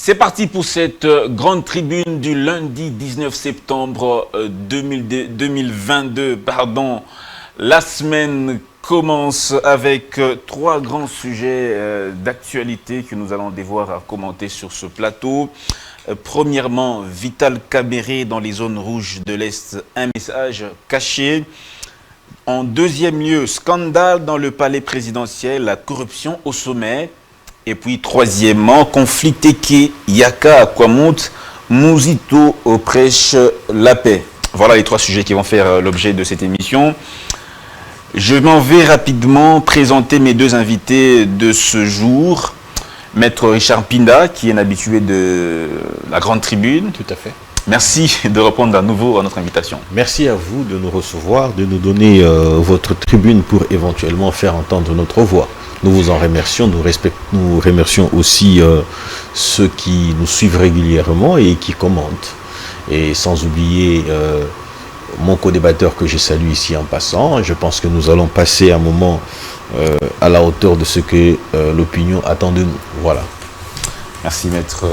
C'est parti pour cette grande tribune du lundi 19 septembre 2022. La semaine commence avec trois grands sujets d'actualité que nous allons devoir commenter sur ce plateau. Premièrement, Vital Kamerhe dans les zones rouges de l'Est, un message caché. En deuxième lieu, scandale dans le palais présidentiel, la corruption au sommet. Et puis, troisièmement, conflit Teke, Yaka, Kwamut, Muzito prêche la paix. Voilà les trois sujets qui vont faire l'objet de cette émission. Je m'en vais rapidement présenter mes deux invités de ce jour. Maître Richard Pinda, qui est un habitué de la grande tribune. Tout à fait. Merci de répondre à nouveau à notre invitation. Merci à vous de nous recevoir, de nous donner votre tribune pour éventuellement faire entendre notre voix. Nous vous en remercions, nous remercions aussi ceux qui nous suivent régulièrement et qui commentent. Et sans oublier mon co-débatteur que je salue ici en passant. Je pense que nous allons passer un moment à la hauteur de ce que l'opinion attend de nous. Voilà. Merci Maître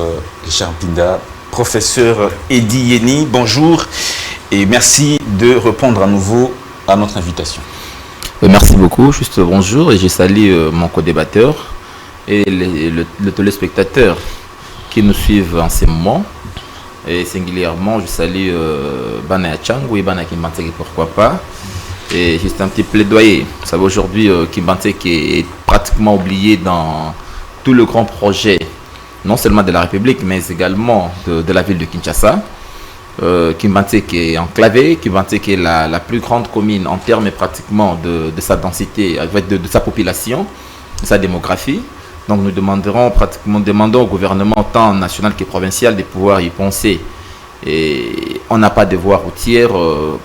Richard Pinda. Professeur Eddy Yeni, bonjour et merci de répondre à nouveau à notre invitation. Merci beaucoup, juste bonjour et je salue mon co-débatteur et les téléspectateurs qui nous suivent en ce moment. Et singulièrement, je salue Bana Yachangou et Bana Kimbantek, pourquoi pas. Et juste un petit plaidoyer. Vous savez, aujourd'hui, Kimbantek est pratiquement oublié dans tout le grand projet, non seulement de la République, mais également de la ville de Kinshasa. Kimbantek est enclavé, Kimbantek est la plus grande commune en termes pratiquement de sa densité, de sa population, de sa démographie. Donc nous demandons au gouvernement tant national que provincial de pouvoir y penser. Et on n'a pas de voies routières,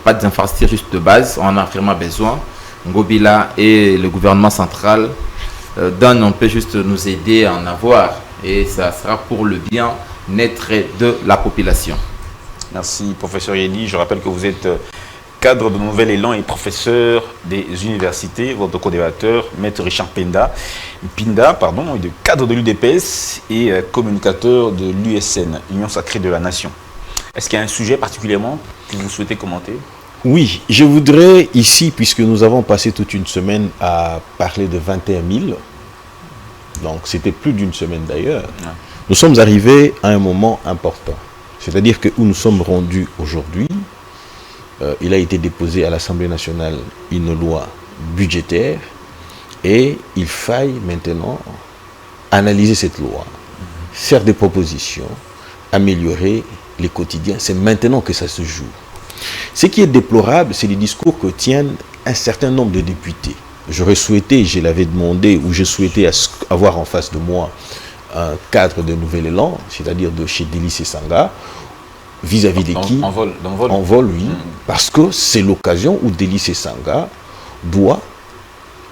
pas d'infrastructures juste de base, on en a vraiment besoin. Ngobila et le gouvernement central on peut juste nous aider à en avoir et ça sera pour le bien-être de la population. Merci, professeur Yeni. Je rappelle que vous êtes cadre de Nouvel Élan et professeur des universités. Votre co-débatteur, Maître Richard Pinda, est cadre de l'UDPS et communicateur de l'USN, Union Sacrée de la Nation. Est-ce qu'il y a un sujet particulièrement que vous souhaitez commenter? Oui, je voudrais ici, puisque nous avons passé toute une semaine à parler de 21 000, donc c'était plus d'une semaine d'ailleurs, nous sommes arrivés à un moment important. C'est-à-dire que où nous sommes rendus aujourd'hui, il a été déposé à l'Assemblée nationale une loi budgétaire et il faille maintenant analyser cette loi, faire des propositions, améliorer les quotidiens. C'est maintenant que ça se joue. Ce qui est déplorable, c'est les discours que tiennent un certain nombre de députés. J'aurais souhaité, je l'avais demandé, ou je souhaitais avoir en face de moi un cadre de Nouvel Élan, c'est-à-dire de chez Délice Sanga, vis-à-vis de qui en vol, oui, parce que c'est l'occasion où Délice Sanga doit,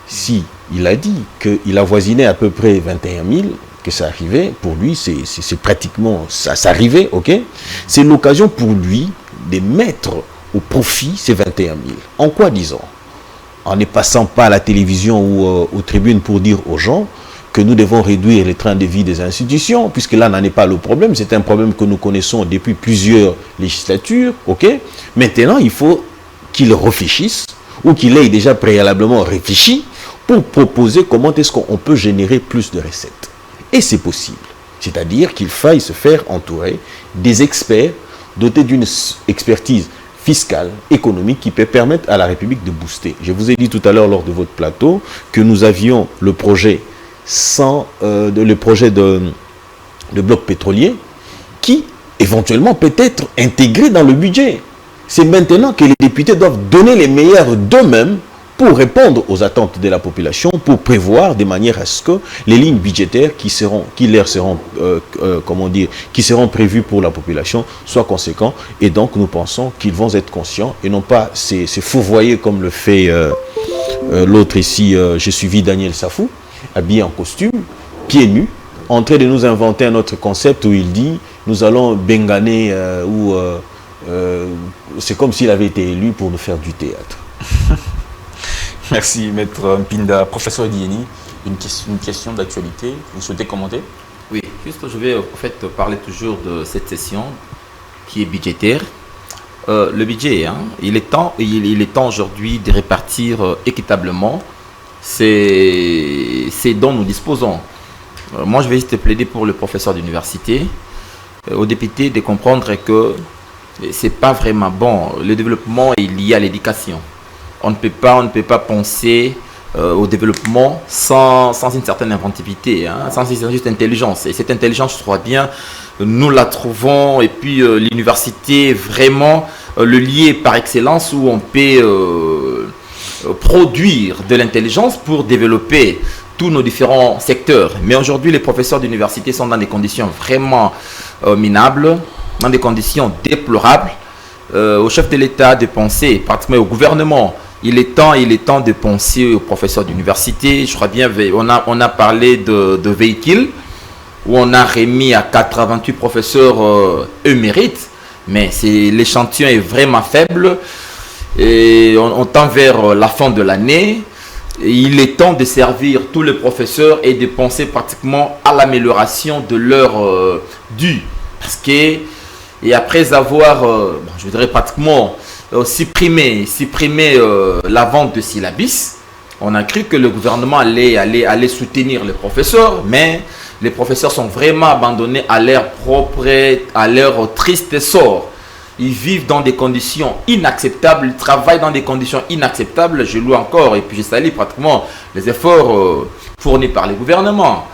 si il a dit qu'il avoisinait à peu près 21 000, que ça arrivait, pour lui, c'est pratiquement, ça arrivait, ok? C'est l'occasion pour lui de mettre au profit ces 21 000. En quoi, disons? En ne passant pas à la télévision ou aux tribunes pour dire aux gens que nous devons réduire les trains de vie des institutions, puisque là n'en est pas le problème, c'est un problème que nous connaissons depuis plusieurs législatures, ok? Maintenant, il faut qu'ils réfléchissent, ou qu'il ait déjà préalablement réfléchi, pour proposer comment est-ce qu'on peut générer plus de recettes. Et c'est possible. C'est-à-dire qu'il faille se faire entourer des experts dotés d'une expertise fiscale, économique, qui peut permettre à la République de booster. Je vous ai dit tout à l'heure lors de votre plateau que nous avions le projet de bloc pétrolier qui éventuellement peut être intégré dans le budget. C'est maintenant que les députés doivent donner les meilleurs d'eux-mêmes pour répondre aux attentes de la population, pour prévoir de manière à ce que les lignes budgétaires qui seront prévues pour la population soient conséquentes. Et donc nous pensons qu'ils vont être conscients et non pas se fourvoyer comme le fait l'autre ici. J'ai suivi Daniel Safou, habillé en costume, pieds nus, en train de nous inventer un autre concept où il dit nous allons benganer c'est comme s'il avait été élu pour nous faire du théâtre. Merci Maître Pinda. Professeur Eddy Yeni, une question d'actualité, vous souhaitez commenter? Oui, Juste, je vais en fait parler toujours de cette session qui est budgétaire. Le budget, il est temps aujourd'hui de répartir équitablement ces dont nous disposons. Moi, je vais juste plaider pour le professeur d'université, aux députés de comprendre que c'est pas vraiment bon. Le développement est lié à l'éducation. On ne peut pas penser au développement sans une certaine inventivité, sans une juste intelligence. Et cette intelligence, je crois bien, nous la trouvons. Et puis l'université, vraiment le lieu par excellence où on peut produire de l'intelligence pour développer tous nos différents secteurs. Mais aujourd'hui, les professeurs d'université sont dans des conditions vraiment minables, dans des conditions déplorables. Au chef de l'État de penser, pratiquement au gouvernement, il est temps de penser aux professeurs d'université. Je crois bien, on a parlé de véhicules, où on a remis à 88 professeurs eux méritent, mais l'échantillon est vraiment faible. Et on tend vers la fin de l'année. Il est temps de servir tous les professeurs et de penser pratiquement à l'amélioration de leur dû. Parce que, et après avoir, je voudrais pratiquement supprimer la vente de syllabus, on a cru que le gouvernement allait soutenir les professeurs, mais les professeurs sont vraiment abandonnés à leur propre, à leur triste sort. Ils vivent dans des conditions inacceptables, ils travaillent dans des conditions inacceptables. Je loue encore et puis je salue pratiquement les efforts fournis par les gouvernements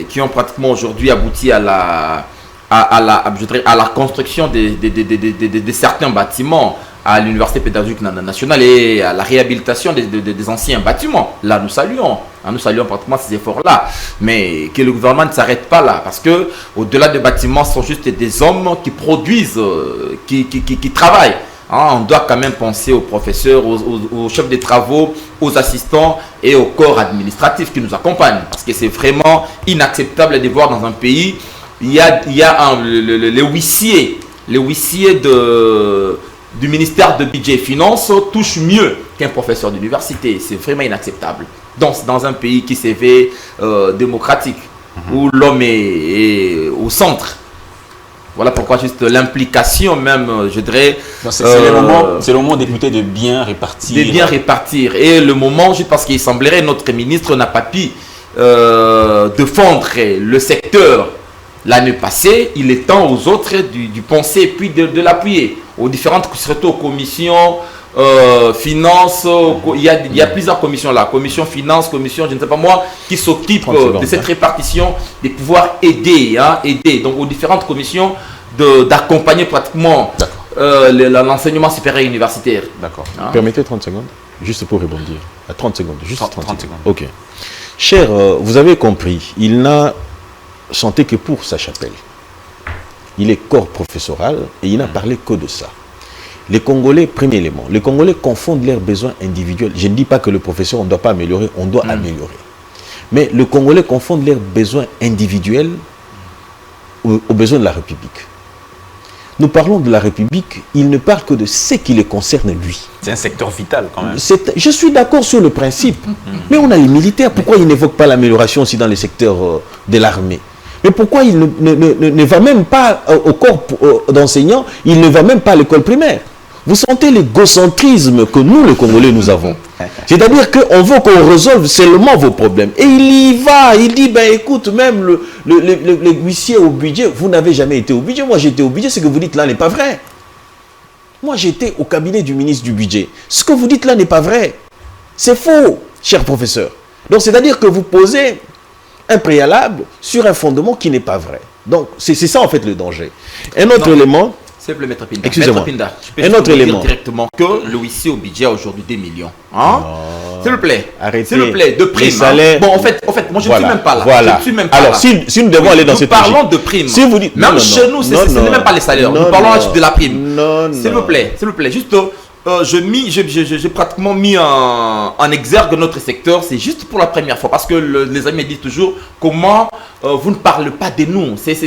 qui ont pratiquement aujourd'hui abouti à la construction de certains bâtiments à l'Université pédagogique nationale et à la réhabilitation des anciens bâtiments. Là, nous saluons pratiquement ces efforts-là. Mais que le gouvernement ne s'arrête pas là, parce que au-delà des bâtiments, ce sont juste des hommes qui produisent, qui travaillent. On doit quand même penser aux professeurs, aux chefs de travaux, aux assistants et au corps administratif qui nous accompagnent. Parce que c'est vraiment inacceptable de voir dans un pays, il y a les huissiers du ministère de Budget et Finances touchent mieux qu'un professeur d'université. C'est vraiment inacceptable. Donc, dans un pays qui se veut démocratique, où l'homme est au centre. Voilà pourquoi juste l'implication même, je dirais... C'est le moment des députés de bien répartir. De bien répartir. Et le moment, juste parce qu'il semblerait notre ministre n'a pas pu défendre le secteur l'année passée, il est temps aux autres du penser puis de l'appuyer. Aux différentes, surtout aux commissions, finances, il y a plusieurs commissions là, commission finances, commission, je ne sais pas moi, qui s'occupent de cette répartition, de pouvoir aider. Donc aux différentes commissions d'accompagner pratiquement l'enseignement supérieur universitaire. D'accord. Permettez 30 secondes, juste pour rebondir. À 30 secondes, juste 30 secondes. Ok. Cher, vous avez compris, il n'a chanté que pour sa chapelle. Il est corps professoral et il n'a parlé que de ça. Les Congolais, premier élément, les Congolais confondent leurs besoins individuels. Je ne dis pas que le professeur, on ne doit pas améliorer, on doit améliorer. Mais les Congolais confondent leurs besoins individuels aux besoins de la République. Nous parlons de la République, il ne parle que de ce qui les concerne lui. C'est un secteur vital quand même. Je suis d'accord sur le principe, mais on a les militaires. Pourquoi ils n'évoquent pas l'amélioration aussi dans les secteurs de l'armée? Mais pourquoi il ne va même pas au corps d'enseignants, il ne va même pas à l'école primaire? Vous sentez l'égocentrisme que nous, les Congolais, nous avons. C'est-à-dire qu'on veut qu'on résolve seulement vos problèmes. Et il y va, il dit, ben écoute, même le huissier au budget, vous n'avez jamais été au budget. Moi, j'étais au budget, ce que vous dites là n'est pas vrai. Moi, j'étais au cabinet du ministre du budget. Ce que vous dites là n'est pas vrai. C'est faux, cher professeur. Donc, c'est-à-dire que vous posez un préalable sur un fondement qui n'est pas vrai. Donc, c'est ça en fait le danger. Un autre élément... S'il vous plaît, Maître Pinda. Excusez-moi. Un autre élément. Directement que le huissier au budget a aujourd'hui 2 millions. S'il vous plaît. Arrêtez. S'il vous plaît, de primes. Bon, en fait, moi je ne suis même pas là. Voilà. Je ne suis même pas alors, là. si nous devons aller dans cette logique. Nous parlons de primes. Si vous dites, même chez nous, ce n'est même pas les salaires. Nous parlons de la prime. S'il vous plaît, juste... j'ai pratiquement mis en exergue notre secteur, c'est juste pour la première fois, parce que les amis me disent toujours comment vous ne parlez pas de nous. C'est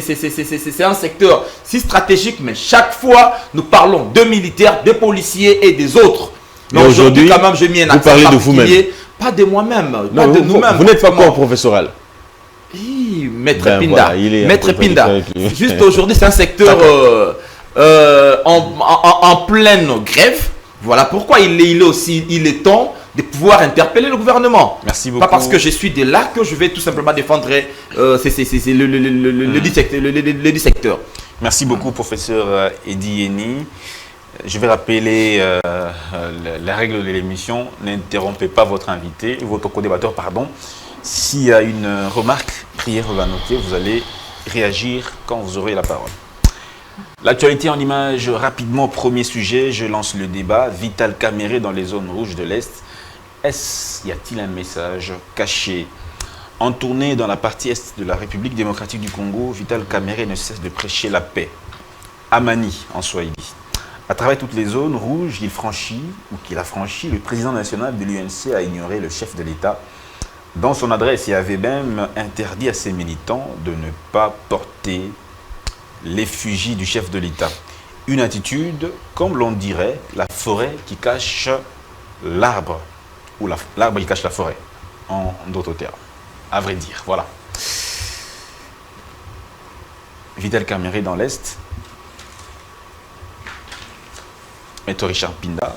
un secteur si stratégique, mais chaque fois nous parlons de militaires, de policiers et des autres. Mais aujourd'hui, quand même, j'ai mis un accent particulier. Pas de moi-même, pas de nous-mêmes. Vous n'êtes pas corps professoral. Maître Ben Pinda. voilà, il est Maître un peu Pinda. avec lui. Juste aujourd'hui, c'est un secteur en pleine grève. Voilà pourquoi il est temps de pouvoir interpeller le gouvernement. Merci beaucoup. Pas parce que je suis de là que je vais tout simplement défendre le secteur. Merci beaucoup, professeur Eddy Eni. Je vais rappeler la règle de l'émission. N'interrompez pas votre invité, votre co-débatteur, pardon. S'il y a une remarque, prière à noter, vous allez réagir quand vous aurez la parole. L'actualité en images, rapidement, premier sujet, je lance le débat. Vital Kamerhe dans les zones rouges de l'Est. Y a-t-il un message caché? En tournée dans la partie Est de la République démocratique du Congo, Vital Kamerhe ne cesse de prêcher la paix. Amani, en Swahili. À travers toutes les zones rouges qu'il a franchi, le président national de l'UNC a ignoré le chef de l'État. Dans son adresse, il avait même interdit à ses militants de ne pas porter l'effigie du chef de l'État. Une attitude, comme l'on dirait, la forêt qui cache l'arbre, ou l'arbre qui cache la forêt, en d'autres termes. À vrai dire, voilà. Vital Kamerhe dans l'Est. Maître Richard Pinda,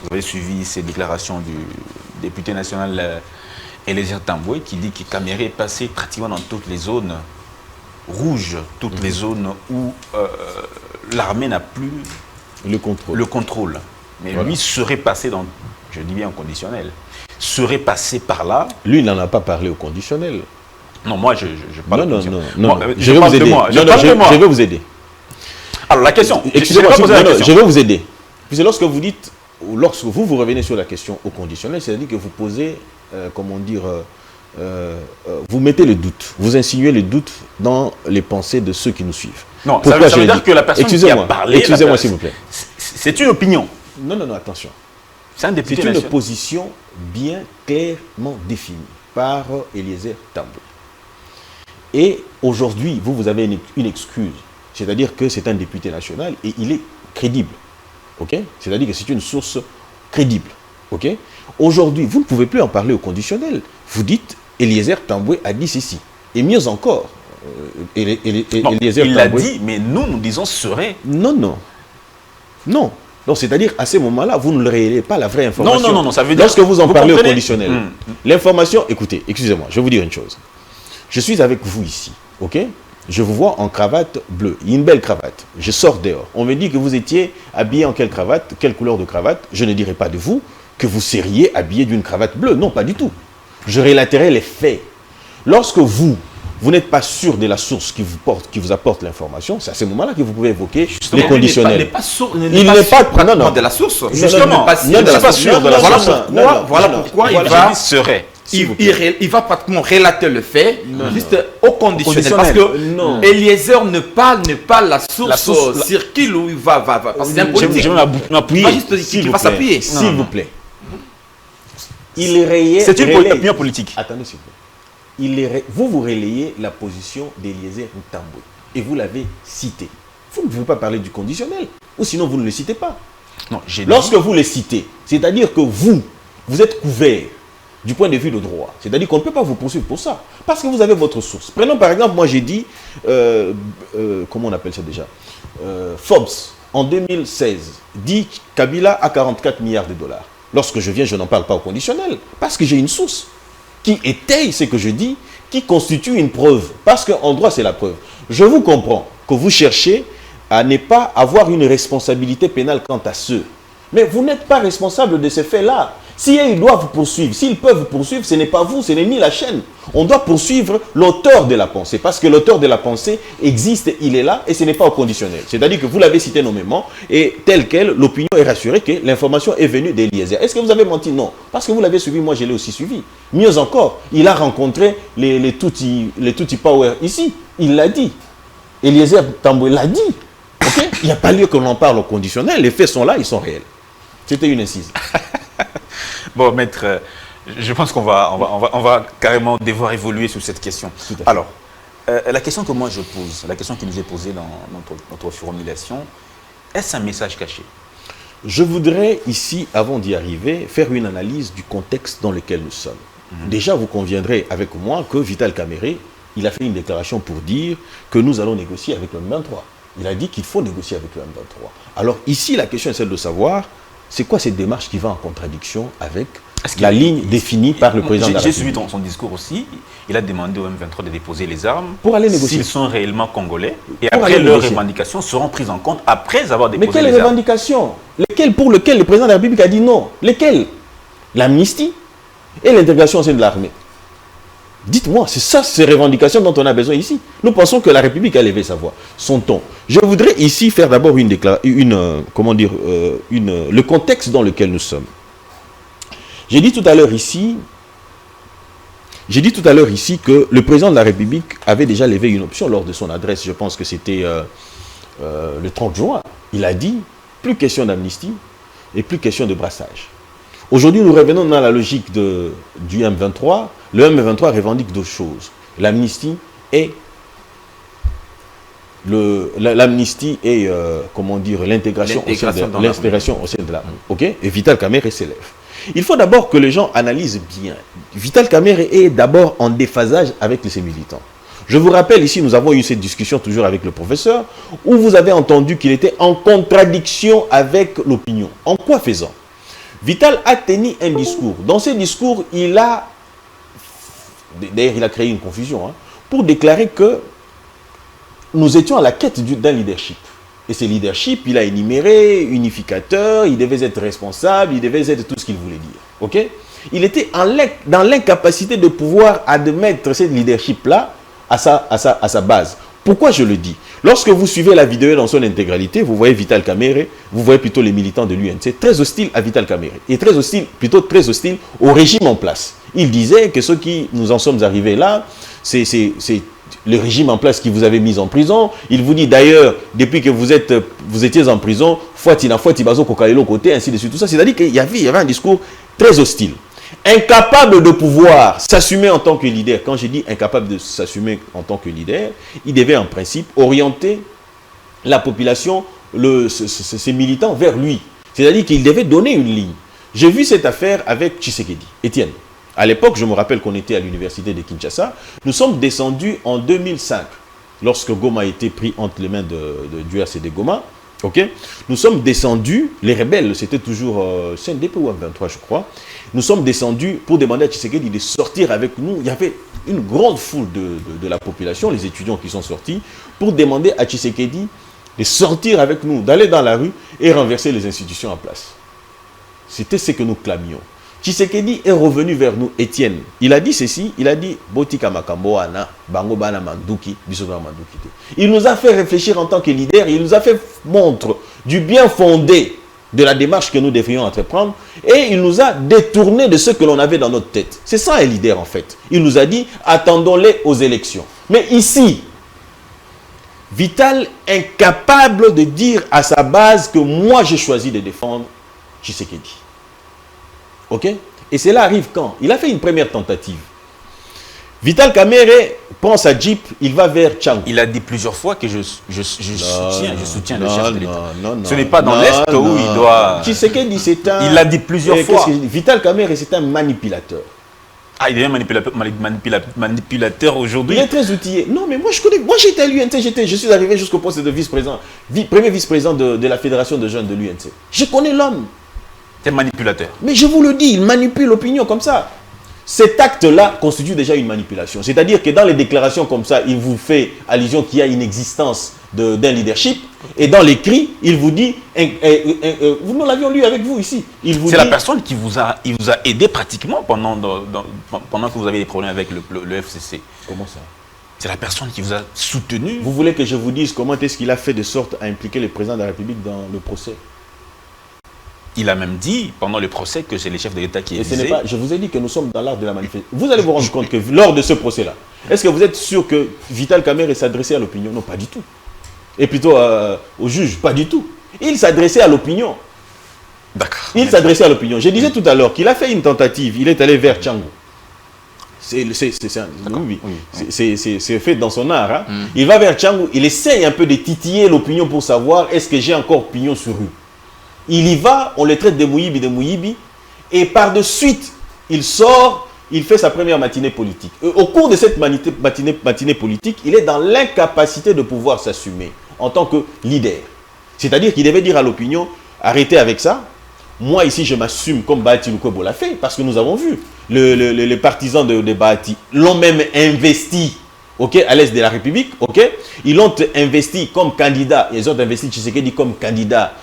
vous avez suivi ces déclarations du député national Eliezer Tambwe qui dit que Kamerhe est passé pratiquement dans toutes les zones rouges, toutes les zones où l'armée n'a plus Le contrôle. Mais Voilà. lui serait passé dans, je dis bien en conditionnel, serait passé par là. Lui, il n'en a pas parlé au conditionnel. Non, moi je parle Non, de non, moi. non. Moi, Je vais parle vous de aider. moi. Je Non, non, parle de moi. je vais vous aider. Alors la question, Excusez-moi, je vais poser la question. je vais vous aider. Puisque lorsque vous dites, ou lorsque vous revenez sur la question au conditionnel, c'est-à-dire que vous posez, comment dire, vous mettez le doute, vous insinuez le doute dans les pensées de ceux qui nous suivent. Non, Pourquoi ça veut j'ai dire dit- que la personne qui a parlé... Excusez-moi, s'il vous plaît. C'est une opinion. Non, non, non, attention. C'est un C'est député une national. position bien clairement définie par Eliezer Tambwe. Et aujourd'hui, vous avez une excuse. C'est-à-dire que c'est un député national et il est crédible. Ok? C'est-à-dire que c'est une source crédible. Ok? Aujourd'hui, vous ne pouvez plus en parler au conditionnel. Vous dites, Eliezer Tambwe a dit ceci. Et mieux encore, Non, Eliezer il l'a Tambwe- dit, mais nous disons serait. Non, non. Non. Donc, c'est-à-dire, à ce moment-là, vous ne révélez pas la vraie information. Non, ça veut dire... Lorsque vous en parlez au comprenez? conditionnel, l'information, écoutez, excusez-moi, je vais vous dire une chose. Je suis avec vous ici, ok? Je vous vois en cravate bleue, une belle cravate. Je sors dehors. On me dit que vous étiez habillé en quelle cravate, quelle couleur de cravate. Je ne dirai pas de vous que vous seriez habillé d'une cravate bleue. Non, pas du tout. Je relaterai les faits. Lorsque vous n'êtes pas sûr de la source qui vous apporte l'information, c'est à ce moment-là que vous pouvez évoquer les conditionnels. Il n'est pas sûr, Il n'est pas pratiquement non. de la source. non, Justement, non, pas non, sûr de la pas source. sûr de la Voilà source. pourquoi, Non, non, voilà non, pourquoi voilà, il J'ai va... dit serait. S'il vous plaît. Il va pratiquement relater le fait, juste au conditionnel. Parce Conditionnel. Non. que Eliezer ne parle pas la source, La source, la- sur qui où il va. Parce que c'est un politique. Je vais m'appuyer. Il va juste dire qu'il va s'appuyer. S'il vous plaît. Il rayait. C'est une relaye- opinion politique. Attendez, s'il vous plaît. Vous relayez la position d'Eliezer Tambwe et vous l'avez cité. Vous ne pouvez pas parler du conditionnel, ou sinon vous ne le citez pas. Non, j'ai dit... Lorsque vous le citez, c'est-à-dire que vous êtes couvert du point de vue de droit. C'est-à-dire qu'on ne peut pas vous poursuivre pour ça, parce que vous avez votre source. Prenons par exemple, moi j'ai dit, comment on appelle ça déjà, Forbes, en 2016, dit Kabila a 44 milliards de dollars. Lorsque je viens, je n'en parle pas au conditionnel, parce que j'ai une source qui étaye ce que je dis, qui constitue une preuve. Parce qu'en droit, c'est la preuve. Je vous comprends que vous cherchez à ne pas avoir une responsabilité pénale quant à ceux. Mais vous n'êtes pas responsable de ces faits-là. Si ils doivent vous poursuivre, s'ils peuvent vous poursuivre, ce n'est pas vous, ce n'est ni la chaîne. On doit poursuivre l'auteur de la pensée, parce que l'auteur de la pensée existe, il est là, et ce n'est pas au conditionnel. C'est-à-dire que vous l'avez cité nommément, et tel quel, l'opinion est rassurée que l'information est venue d'Eliezer. Est-ce que vous avez menti? Non. Parce que vous l'avez suivi, moi je l'ai aussi suivi. Mieux encore, il a rencontré les Tutsi Power ici. Il l'a dit. Eliezer Tambwe l'a dit. Ok? Il n'y a pas lieu que l'on en parle au conditionnel. Les faits sont là, ils sont réels. C'était une incise. Bon, maître, je pense qu'on va carrément devoir évoluer sur cette question. Tout à fait. Alors, la question que moi je pose, la question qui nous est posée dans notre formulation, est-ce un message caché? Je voudrais ici, avant d'y arriver, faire une analyse du contexte dans lequel nous sommes. déjà vous conviendrez avec moi que Vital Kamerhe, il a fait une déclaration pour dire que nous allons négocier avec le M23. Il a dit qu'il faut négocier avec le M23. Alors ici, la question est celle de savoir, c'est quoi cette démarche qui va en contradiction avec la ligne définie par le président de la République. J'ai suivi son discours aussi. Il a demandé au M23 de déposer les armes pour aller négocier. S'ils sont réellement congolais. Et après, leurs revendications seront prises en compte après avoir déposé les armes. Mais quelles revendications? Lesquelles pour lesquelles le président de la République a dit non? Lesquelles? L'amnistie et l'intégration au sein de l'armée. Dites-moi, c'est ça, ces revendications dont on a besoin ici. Nous pensons que la République a levé sa voix, son ton. Je voudrais ici faire d'abord le contexte dans lequel nous sommes. J'ai dit tout à l'heure ici que le président de la République avait déjà levé une option lors de son adresse. Je pense que c'était le 30 juin. Il a dit, plus question d'amnistie et plus question de brassage. Aujourd'hui, nous revenons dans la logique du M23. Le M23 revendique deux choses. L'amnistie et l'intégration au sein de l'armée. Ok? Et Vital Kamerhe s'élève. Il faut d'abord que les gens analysent bien. Vital Kamerhe est d'abord en déphasage avec ses militants. Je vous rappelle ici, nous avons eu cette discussion toujours avec le professeur, où vous avez entendu qu'il était en contradiction avec l'opinion. En quoi faisant? Vital a tenu un discours. Dans ce discours, d'ailleurs, il a créé une confusion, pour déclarer que nous étions à la quête d'un leadership. Et ce leadership, il a énuméré unificateur, il devait être responsable, il devait être tout ce qu'il voulait dire. Ok? Il était dans l'incapacité de pouvoir admettre ce leadership-là à sa base. Pourquoi je le dis? Lorsque vous suivez la vidéo dans son intégralité, vous voyez Vital Kamerhe, vous voyez plutôt les militants de l'UNC, très hostiles à Vital Kamerhe, et très hostiles au régime en place. Il disait que ceux qui nous en sommes arrivés là, c'est le régime en place qui vous avait mis en prison. Il vous dit d'ailleurs, depuis que vous étiez en prison, côté, ainsi de suite, tout ça. C'est-à-dire qu'il y avait un discours très hostile. Incapable de pouvoir s'assumer en tant que leader. Quand je dis incapable de s'assumer en tant que leader, il devait en principe orienter la population, ses militants vers lui. C'est-à-dire qu'il devait donner une ligne. J'ai vu cette affaire avec Tshisekedi, Étienne. À l'époque, je me rappelle qu'on était à l'université de Kinshasa. Nous sommes descendus en 2005, lorsque Goma a été pris entre les mains du RCD Goma. Okay? Nous sommes descendus, les rebelles, c'était toujours CNDP ou M23, je crois. Nous sommes descendus pour demander à Tshisekedi de sortir avec nous. Il y avait une grande foule de la population, les étudiants qui sont sortis, pour demander à Tshisekedi de sortir avec nous, d'aller dans la rue et renverser les institutions en place. C'était ce que nous clamions. Tshisekedi est revenu vers nous, Étienne. Il a dit ceci, il a dit Botika Makambo ana bango bana manduki bisoba manduki. Il nous a fait réfléchir en tant que leader, il nous a fait montre du bien fondé de la démarche que nous devrions entreprendre et il nous a détourné de ce que l'on avait dans notre tête. C'est ça un leader en fait. Il nous a dit attendons-les aux élections. Mais ici, Vital incapable de dire à sa base que moi j'ai choisi de défendre Tshisekedi. Ok? Et cela arrive quand? Il a fait une première tentative. Vital Kamerhe prend sa Jeep, il va vers Tchangou. Il a dit plusieurs fois que je soutiens le chef de l'État. Ce n'est pas dans l'Est où il doit... Tshisekedi, c'est un... Il l'a dit plusieurs fois. Vital Kamerhe, c'est un manipulateur. Ah, il est manipulateur aujourd'hui. Il est très outillé. Non, mais moi, je connais. Moi, j'étais à l'UNC. Je suis arrivé jusqu'au poste de vice-président. Premier vice-président de la Fédération de jeunes de l'UNC. Je connais l'homme. C'est manipulateur. Mais je vous le dis, il manipule l'opinion comme ça. Cet acte-là constitue déjà une manipulation. C'est-à-dire que dans les déclarations comme ça, il vous fait allusion qu'il y a une existence d'un leadership. Et dans l'écrit, il vous dit, nous l'avions lu avec vous ici. C'est la personne qui vous a aidé pratiquement pendant que vous avez des problèmes avec le FCC. Comment ça? C'est la personne qui vous a soutenu. Vous voulez que je vous dise comment est-ce qu'il a fait de sorte à impliquer le président de la République dans le procès? Il a même dit pendant le procès que c'est les chefs de l'État qui est. Je vous ai dit que nous sommes dans l'art de la manifestation. Vous allez vous rendre compte que lors de ce procès-là, est-ce que vous êtes sûr que Vital Kamerhe s'adressait à l'opinion? Non, pas du tout. Et plutôt au juge, pas du tout. Il s'adressait à l'opinion. D'accord. Il s'adressait à l'opinion. Je disais tout à l'heure qu'il a fait une tentative. Il est allé vers Tchangou. C'est fait dans son art. Hein. Il va vers Tchangou. Il essaye un peu de titiller l'opinion pour savoir est-ce que j'ai encore pignon sur rue. Il y va, on les traite de Mouyibi, et par de suite, il sort, il fait sa première matinée politique. Au cours de cette matinée politique, il est dans l'incapacité de pouvoir s'assumer en tant que leader. C'est-à-dire qu'il devait dire à l'opinion, arrêtez avec ça. Moi, ici, je m'assume comme Bahati Lukwebo l'a fait, parce que nous avons vu, les partisans de Bahati l'ont même investi, okay, à l'est de la République, okay. Ils l'ont investi comme candidat, ils ont investi Tshisekedi comme candidat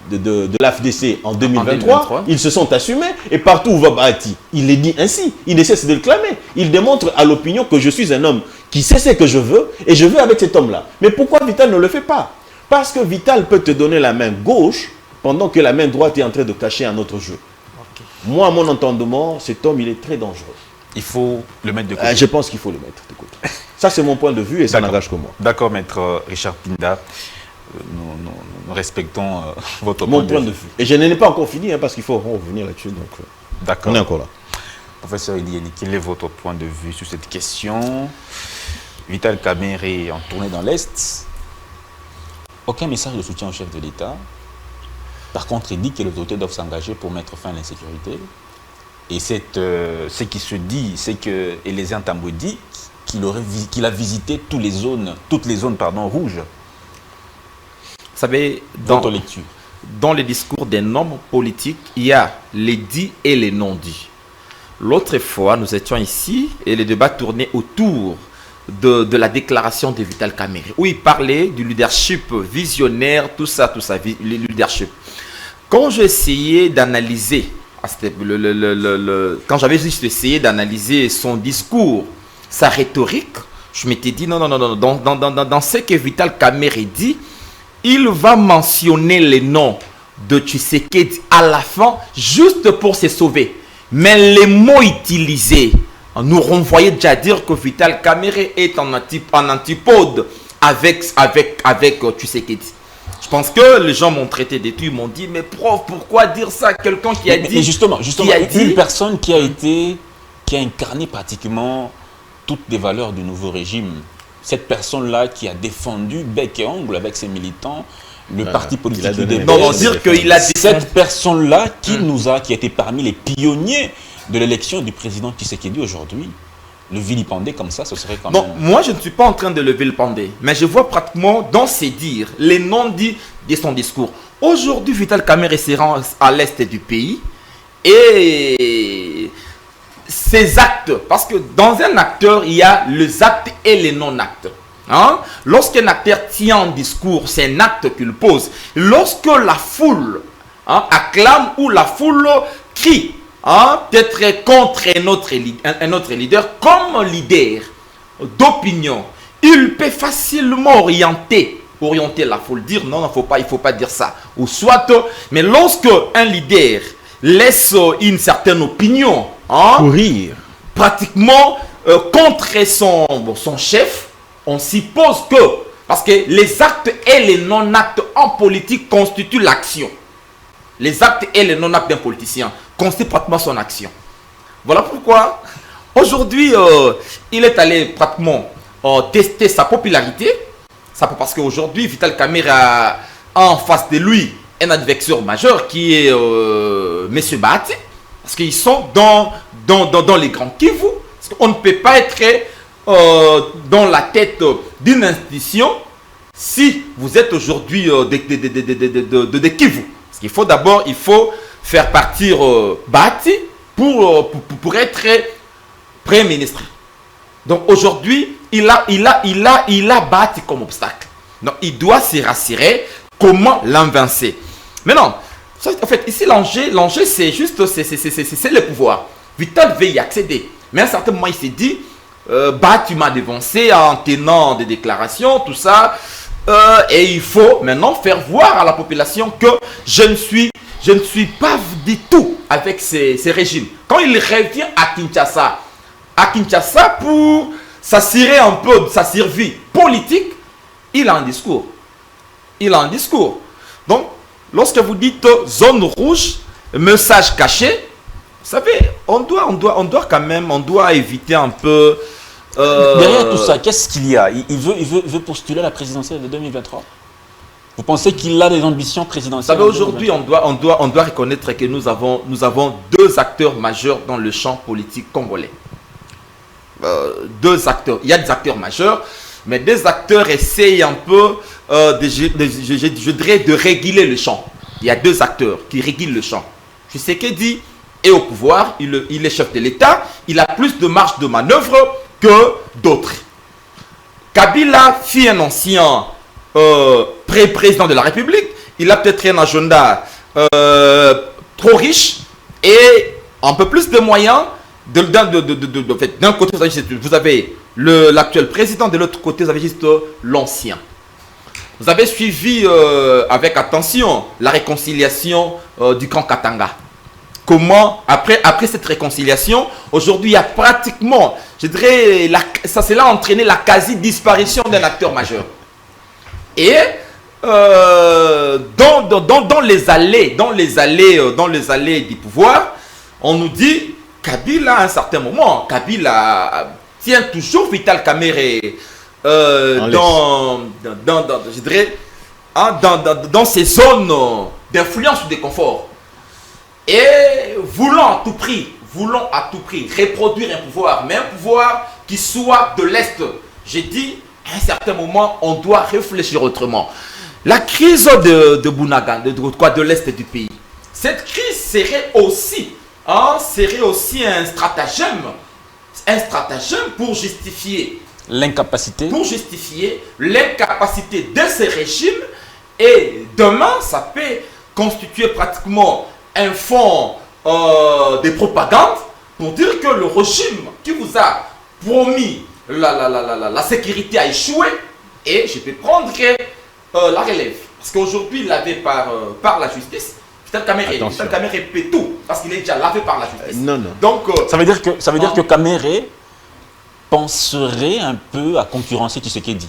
de l'AFDC en 2023. Ils se sont assumés, et partout où va Bahati, il les dit ainsi, il ne cesse de le clamer. Il démontre à l'opinion que je suis un homme qui sait ce que je veux, et je veux avec cet homme-là. Mais pourquoi Vital ne le fait pas? Parce que Vital peut te donner la main gauche, pendant que la main droite est en train de cacher un autre jeu. Okay. Moi, à mon entendement, cet homme, il est très dangereux. Il faut le mettre de côté. Je pense qu'il faut le mettre de côté. Ça, c'est mon point de vue et ça n'engage que moi. D'accord, maître Richard Pinda. Nous respectons votre point de vue. Et je n'en ai pas encore fini, hein, parce qu'il faut revenir là-dessus. D'accord. On est encore là. Professeur Idieni, quel est votre point de vue sur cette question? Vital Kamerhe est en tournée dans l'Est. Aucun message de soutien au chef de l'État. Par contre, il dit que les autorités doivent s'engager pour mettre fin à l'insécurité. Et ce qui se dit, c'est que Eliezer Tambwe dit qu'il a visité toutes les zones rouges. Vous savez, dans les discours des hommes politiques, il y a les dits et les non-dits. L'autre fois, nous étions ici et les débats tournaient autour de la déclaration de Vital Kamerhe, où il parlait du leadership visionnaire, tout ça, le leadership. Quand j'ai essayé d'analyser, quand j'avais juste essayé d'analyser son discours, sa rhétorique, je m'étais dit non, dans ce que Vital Kamerhe dit, il va mentionner les noms de Tshisekedi à la fin, juste pour se sauver. Mais les mots utilisés nous renvoyaient déjà à dire que Vital Kamerhe est en antipode avec Tshisekedi. Je pense que les gens m'ont traité d'étu, ils m'ont dit, mais prof, pourquoi dire ça à quelqu'un qui a dit... Et justement, une personne qui a incarné pratiquement toutes les valeurs du nouveau régime, cette personne-là qui a défendu bec et ongle avec ses militants, le parti politique du débat. Cette personne-là qui a été parmi les pionniers de l'élection du président Tshisekedi aujourd'hui, le vilipender comme ça, ce serait quand même... Non, moi je ne suis pas en train de le vilipender, mais je vois pratiquement dans ses dires, les non-dits de son discours. Aujourd'hui, Vital Kamerhe se rend à l'est du pays et ses actes, parce que dans un acteur, il y a les actes et les non-actes. Hein? Lorsqu'un acteur tient un discours, c'est un acte qu'il pose. Lorsque la foule acclame ou la foule crie, peut-être contre un autre leader, comme leader d'opinion, il peut facilement orienter la foule, dire non, il ne faut pas dire ça. Ou soit, mais lorsque un leader laisse une certaine opinion, courir pratiquement contre son chef, on suppose que, parce que les actes et les non-actes en politique constituent l'action. Les actes et les non-actes d'un politicien constituent pratiquement son action. Voilà pourquoi, aujourd'hui, il est allé pratiquement tester sa popularité. Parce qu'aujourd'hui, Vital Kamerhe a en face de lui un adversaire majeur qui est M. Bahati. Parce qu'ils sont dans les grands Kivu. Parce qu'on ne peut pas être dans la tête d'une institution si vous êtes aujourd'hui de Kivu. Parce qu'il faut d'abord, faire partir Bahati pour être Premier ministre. Donc aujourd'hui, il a Bahati comme obstacle. Donc il doit se rassurer comment l'envancer. Mais non, en fait, ici l'enjeu c'est juste, c'est le pouvoir. Vital veut y accéder. Mais à un certain moment, il s'est dit, Bahati m'a dévancé en tenant des déclarations, tout ça. Et il faut maintenant faire voir à la population que je ne suis pas du tout avec ces régimes. Quand il revient à Kinshasa pour s'assurer un peu de sa survie politique, il a un discours. Donc, lorsque vous dites zone rouge, message caché, vous savez, on doit éviter un peu... Derrière tout ça, qu'est-ce qu'il y a? Il veut postuler à la présidentielle de 2023? Vous pensez qu'il a des ambitions Vous présidentielles? savez, aujourd'hui, on doit reconnaître que nous avons deux acteurs majeurs dans le champ politique congolais. Deux acteurs. Il y a des acteurs majeurs, mais des acteurs essayent un peu, je dirais, de réguler le champ. Il y a deux acteurs qui régulent le champ. Tshisekedi est au pouvoir, il est chef de l'État, il a plus de marge de manœuvre que d'autres. Kabila fut un ancien président de la République, il a peut-être un agenda trop riche et un peu plus de moyens. D'un côté, vous avez l'actuel président, de l'autre côté, vous avez juste l'ancien. Vous avez suivi avec attention la réconciliation du camp Katanga. Comment, après cette réconciliation, aujourd'hui, il y a pratiquement, je dirais, cela a entraîné la quasi-disparition d'un acteur majeur. Et dans les allées du pouvoir, on nous dit Kabila, à un certain moment, Kabila tient toujours Vital Kamerhe dans ces zones d'influence ou de confort. Et voulons à tout prix reproduire un pouvoir, mais un pouvoir qui soit de l'Est. J'ai dit, à un certain moment, on doit réfléchir autrement. La crise de Bounagan, de l'Est du pays, cette crise serait aussi un stratagème pour justifier l'incapacité de ces régimes. Et demain, ça peut constituer pratiquement un fond de propagande pour dire que le régime qui vous a promis la sécurité a échoué et je peux prendre la relève. Parce qu'aujourd'hui, lavé par la justice, Vital Kamerhe peut tout parce qu'il est déjà lavé par la justice. Donc, ça veut dire que Kamerhe penserait un peu à concurrencer Tshisekedi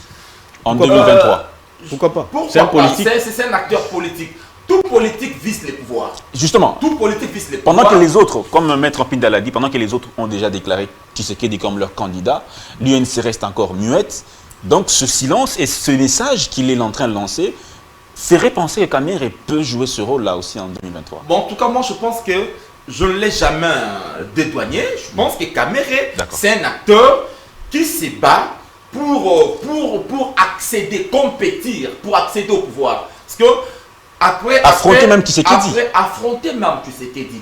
en 2023. Pourquoi pas? C'est un politique. C'est un acteur politique. Tout politique vise les pouvoirs. Justement, tout politique vise les pouvoirs. Pendant que les autres, comme Maître Pinda l'a dit, pendant que les autres ont déjà déclaré Tshisekedi comme leur candidat, l'UNC reste encore muette. Donc ce silence et ce message qu'il est en train de lancer ferait penser que Kamerhe peut jouer ce rôle-là aussi en 2023. Bon, en tout cas, moi je pense que je ne l'ai jamais dédouané. Je pense que Kamerhe, c'est un acteur qui se bat pour accéder, compétir, pour accéder au pouvoir. Parce que affronter même Tshisekedi.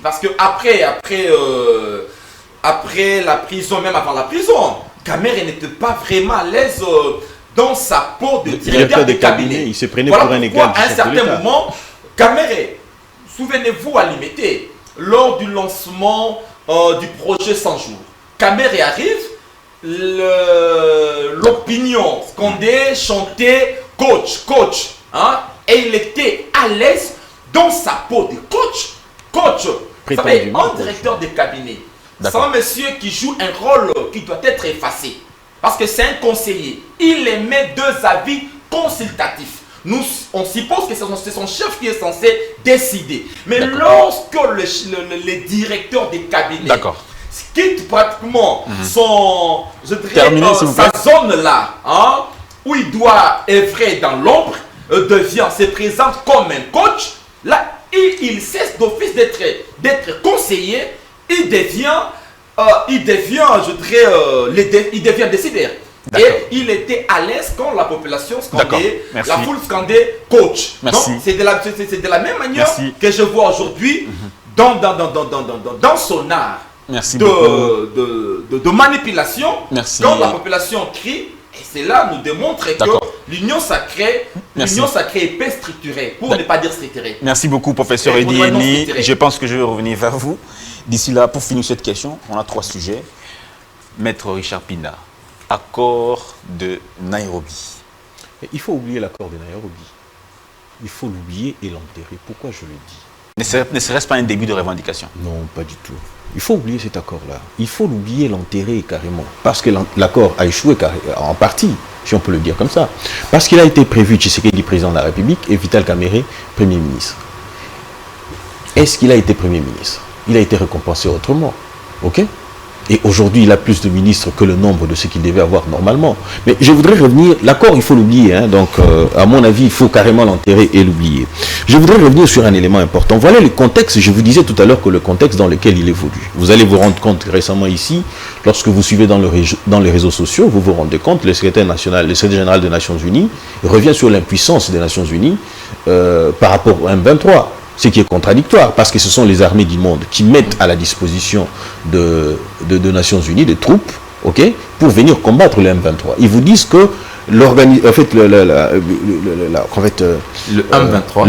Parce que après la prison, même avant la prison, Kamerhe n'était pas vraiment à l'aise dans sa peau de directeur de cabinet. Il se prenait pour un égal. À un certain moment, Kamerhe, souvenez-vous à l'imiter, lors du lancement du projet 100 jours, Kamerhe arrive, l'opinion scandée, chantait coach, hein, et il était à l'aise dans sa peau de coach. Vous savez, un directeur de cabinet, c'est un monsieur qui joue un rôle qui doit être effacé. Parce que c'est un conseiller. Il émet deux avis consultatifs. On suppose que c'est son chef qui est censé décider. Mais lorsque les directeurs des cabinets quittent pratiquement sa zone-là, hein, où il doit œuvrer dans l'ombre, se présente comme un coach, là, il cesse d'office d'être conseiller, il devient décideur. Et il était à l'aise quand la population scandait, la foule scandait coach. Merci. Donc c'est de la même manière que je vois aujourd'hui dans son art de manipulation. Merci. Quand la population crie, et cela nous démontre que l'union sacrée est peu structurée, pour ne pas dire structurée. Merci beaucoup, professeur Eddy Eni. Je pense que je vais revenir vers vous. D'ici là, pour finir cette question, on a 3 sujets. Maître Richard Pinda, accord de Nairobi. Il faut oublier l'accord de Nairobi. Il faut l'oublier et l'enterrer. Pourquoi je le dis? Ne serait-ce pas un début de revendication? Non, pas du tout. Il faut oublier cet accord-là. Il faut l'oublier et l'enterrer carrément. Parce que l'accord a échoué en partie, si on peut le dire comme ça. Parce qu'il a été prévu Tshisekedi président de la République et Vital Kamerhe Premier ministre. Est-ce qu'il a été Premier ministre? Il a été récompensé autrement. Ok? Et aujourd'hui, il a plus de ministres que le nombre de ce qu'il devait avoir normalement. Mais je voudrais revenir, l'accord, il faut l'oublier. Hein, donc, à mon avis, il faut carrément l'enterrer et l'oublier. Je voudrais revenir sur un élément important. Voilà le contexte, je vous disais tout à l'heure que le contexte dans lequel il évolue. Vous allez vous rendre compte récemment ici, lorsque vous suivez dans les réseaux sociaux, vous vous rendez compte, le secrétaire général des Nations Unies revient sur l'impuissance des Nations Unies par rapport au M23. Ce qui est contradictoire, parce que ce sont les armées du monde qui mettent à la disposition de Nations Unies des troupes, ok, pour venir combattre le M23. Ils vous disent que le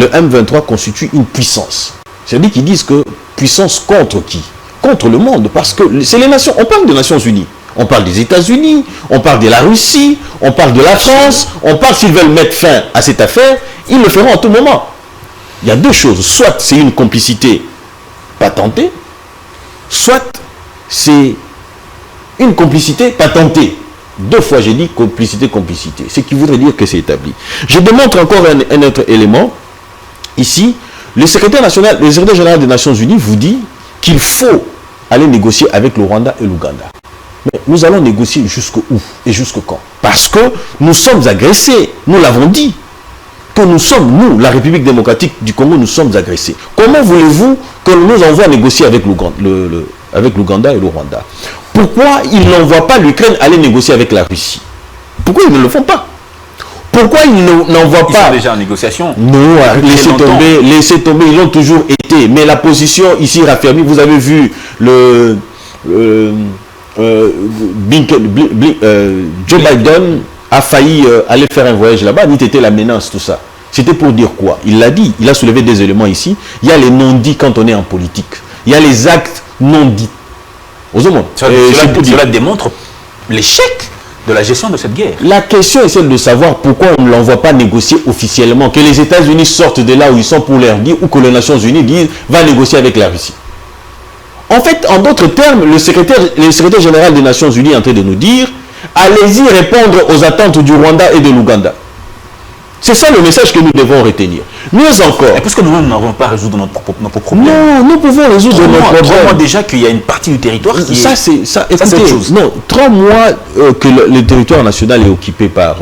M23 constitue une puissance. C'est-à-dire qu'ils disent que puissance contre qui? Contre le monde, parce que c'est les nations. On parle des Nations Unies. On parle des États-Unis, on parle de la Russie, on parle de la France, on parle s'ils veulent mettre fin à cette affaire, ils le feront à tout moment. Il y a deux choses, soit c'est une complicité patentée, soit c'est une complicité patentée. Deux fois j'ai dit complicité, ce qui voudrait dire que c'est établi. Je démontre encore un autre élément. Ici, le secrétaire général des Nations Unies vous dit qu'il faut aller négocier avec le Rwanda et l'Ouganda. Mais nous allons négocier jusqu'où et jusqu'à quand? Parce que nous sommes agressés, nous l'avons dit. Que nous sommes, nous, la République démocratique du Congo, nous sommes agressés. Comment voulez-vous que nous envoie négocier avec l'Ouganda et le Rwanda? Pourquoi ils n'envoient pas l'Ukraine aller négocier avec la Russie? Pourquoi ils ne le font pas? Pourquoi ils n'envoient pas... Ils sont déjà en négociation. Non, laissez tomber, ils l'ont toujours été. Mais la position ici raffermie, vous avez vu Joe Biden a failli aller faire un voyage là-bas, ni était la menace, tout ça. C'était pour dire quoi? Il l'a dit, il a soulevé des éléments ici. Il y a les non-dits quand on est en politique. Il y a les actes non-dits. Cela démontre l'échec de la gestion de cette guerre. La question est celle de savoir pourquoi on ne l'envoie pas négocier officiellement, que les États-Unis sortent de là où ils sont pour leur dire, ou que les Nations Unies disent, va négocier avec la Russie. En fait, en d'autres termes, le secrétaire général des Nations Unies est en train de nous dire, allez-y répondre aux attentes du Rwanda et de l'Ouganda. C'est ça le message que nous devons retenir. Mieux encore. Et puisque nous n'avons pas résoudre nos propres problèmes. Non, nous pouvons résoudre nos problèmes. 3 mois déjà qu'il y a une partie du territoire qui ça, est... Ça, c'est autre chose. Non, 3 mois que le territoire national est occupé par...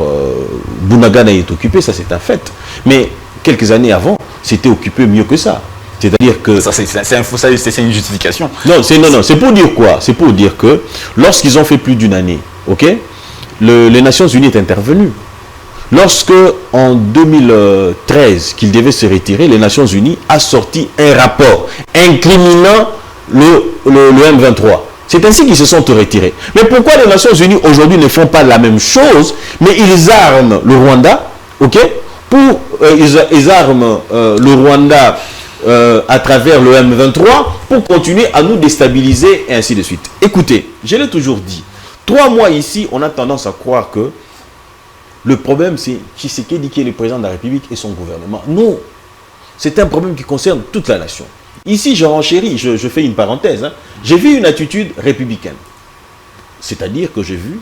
Bunagana est occupé, ça c'est un fait. Mais quelques années avant, c'était occupé mieux que ça. C'est-à-dire que... Ça, c'est une justification. Non, c'est pour dire quoi? C'est pour dire que lorsqu'ils ont fait plus d'une année, ok, les Nations Unies est intervenues. Lorsque, en 2013, qu'ils devaient se retirer, les Nations Unies a sorti un rapport incriminant le M23. C'est ainsi qu'ils se sont retirés. Mais pourquoi les Nations Unies aujourd'hui ne font pas la même chose, mais ils arment le Rwanda, ok, ils arment le Rwanda à travers le M23 pour continuer à nous déstabiliser et ainsi de suite. Écoutez, je l'ai toujours dit, 3 mois ici, on a tendance à croire que le problème, c'est Tshisekedi qui est le président de la République et son gouvernement. Non, c'est un problème qui concerne toute la nation. Ici, je renchéris, je fais une parenthèse. Hein. J'ai vu une attitude républicaine. C'est-à-dire que j'ai vu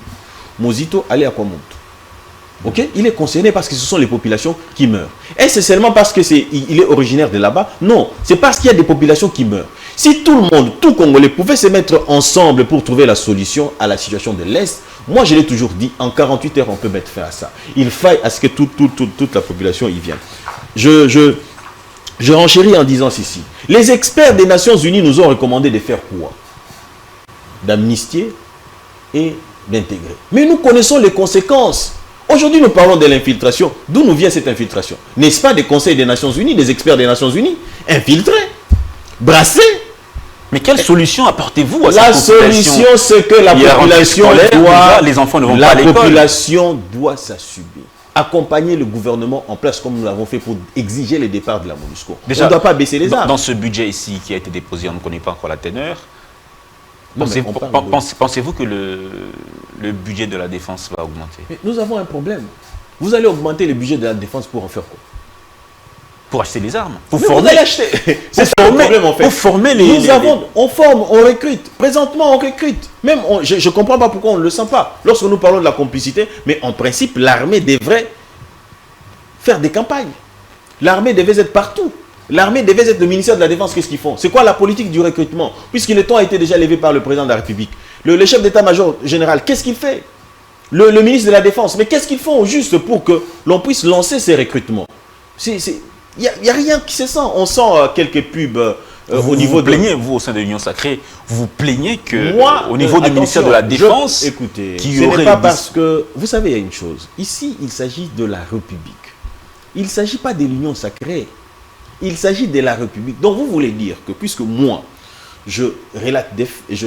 Mozito aller à Kwamuntu. Okay? Il est concerné parce que ce sont les populations qui meurent. Est-ce c'est seulement parce qu'il est originaire de là-bas? Non, c'est parce qu'il y a des populations qui meurent. Si tout le monde, tout Congolais pouvait se mettre ensemble pour trouver la solution à la situation de l'Est, moi je l'ai toujours dit, en 48 heures on peut mettre fin à ça. Il faille à ce que toute la population y vienne. Je renchéris en disant ceci. Les experts des Nations Unies nous ont recommandé de faire quoi? D'amnistier et d'intégrer. Mais nous connaissons les conséquences. Aujourd'hui, nous parlons de l'infiltration. D'où nous vient cette infiltration? N'est-ce pas des conseils des Nations Unies, des experts des Nations Unies? Infiltrés, brassés. Mais quelle solution apportez-vous à la cette population? Solution, c'est que la population doit... Les enfants ne vont pas à l'école. La population doit s'assumer. Accompagner le gouvernement en place comme nous l'avons fait pour exiger le départ de la MONUSCO. Déjà, on ne doit pas baisser les armes. Dans ce budget ici qui a été déposé, on ne connaît pas encore la teneur. Pensez-vous que le budget de la défense va augmenter? Mais nous avons un problème. Vous allez augmenter le budget de la défense pour en faire quoi? Pour acheter les armes. Pour former. C'est ça le problème en fait. Pour former on forme, on recrute. Présentement, on recrute. Même, je ne comprends pas pourquoi on ne le sent pas. Lorsque nous parlons de la complicité, mais en principe, l'armée devrait faire des campagnes. L'armée devait être partout. L'armée devait être le ministère de la Défense. Qu'est-ce qu'ils font? C'est quoi la politique du recrutement? Puisque le temps a été déjà levé par le président de la République. Le chef d'état-major général, qu'est-ce qu'il fait? Le ministre de la Défense, mais qu'est-ce qu'ils font juste pour que l'on puisse lancer ces recrutements? Il n'y a rien qui se sent. On sent quelques pubs au niveau vous plaignez, vous, au sein de l'Union Sacrée, vous plaignez que moi, au niveau du ministère de la Défense, écoutez, qui ce aurait n'est pas parce que... Vous savez, il y a une chose. Ici, il s'agit de la République. Il ne s'agit pas de l'Union Sacrée. Il s'agit de la République. Donc, vous voulez dire que puisque moi, je relate des faits...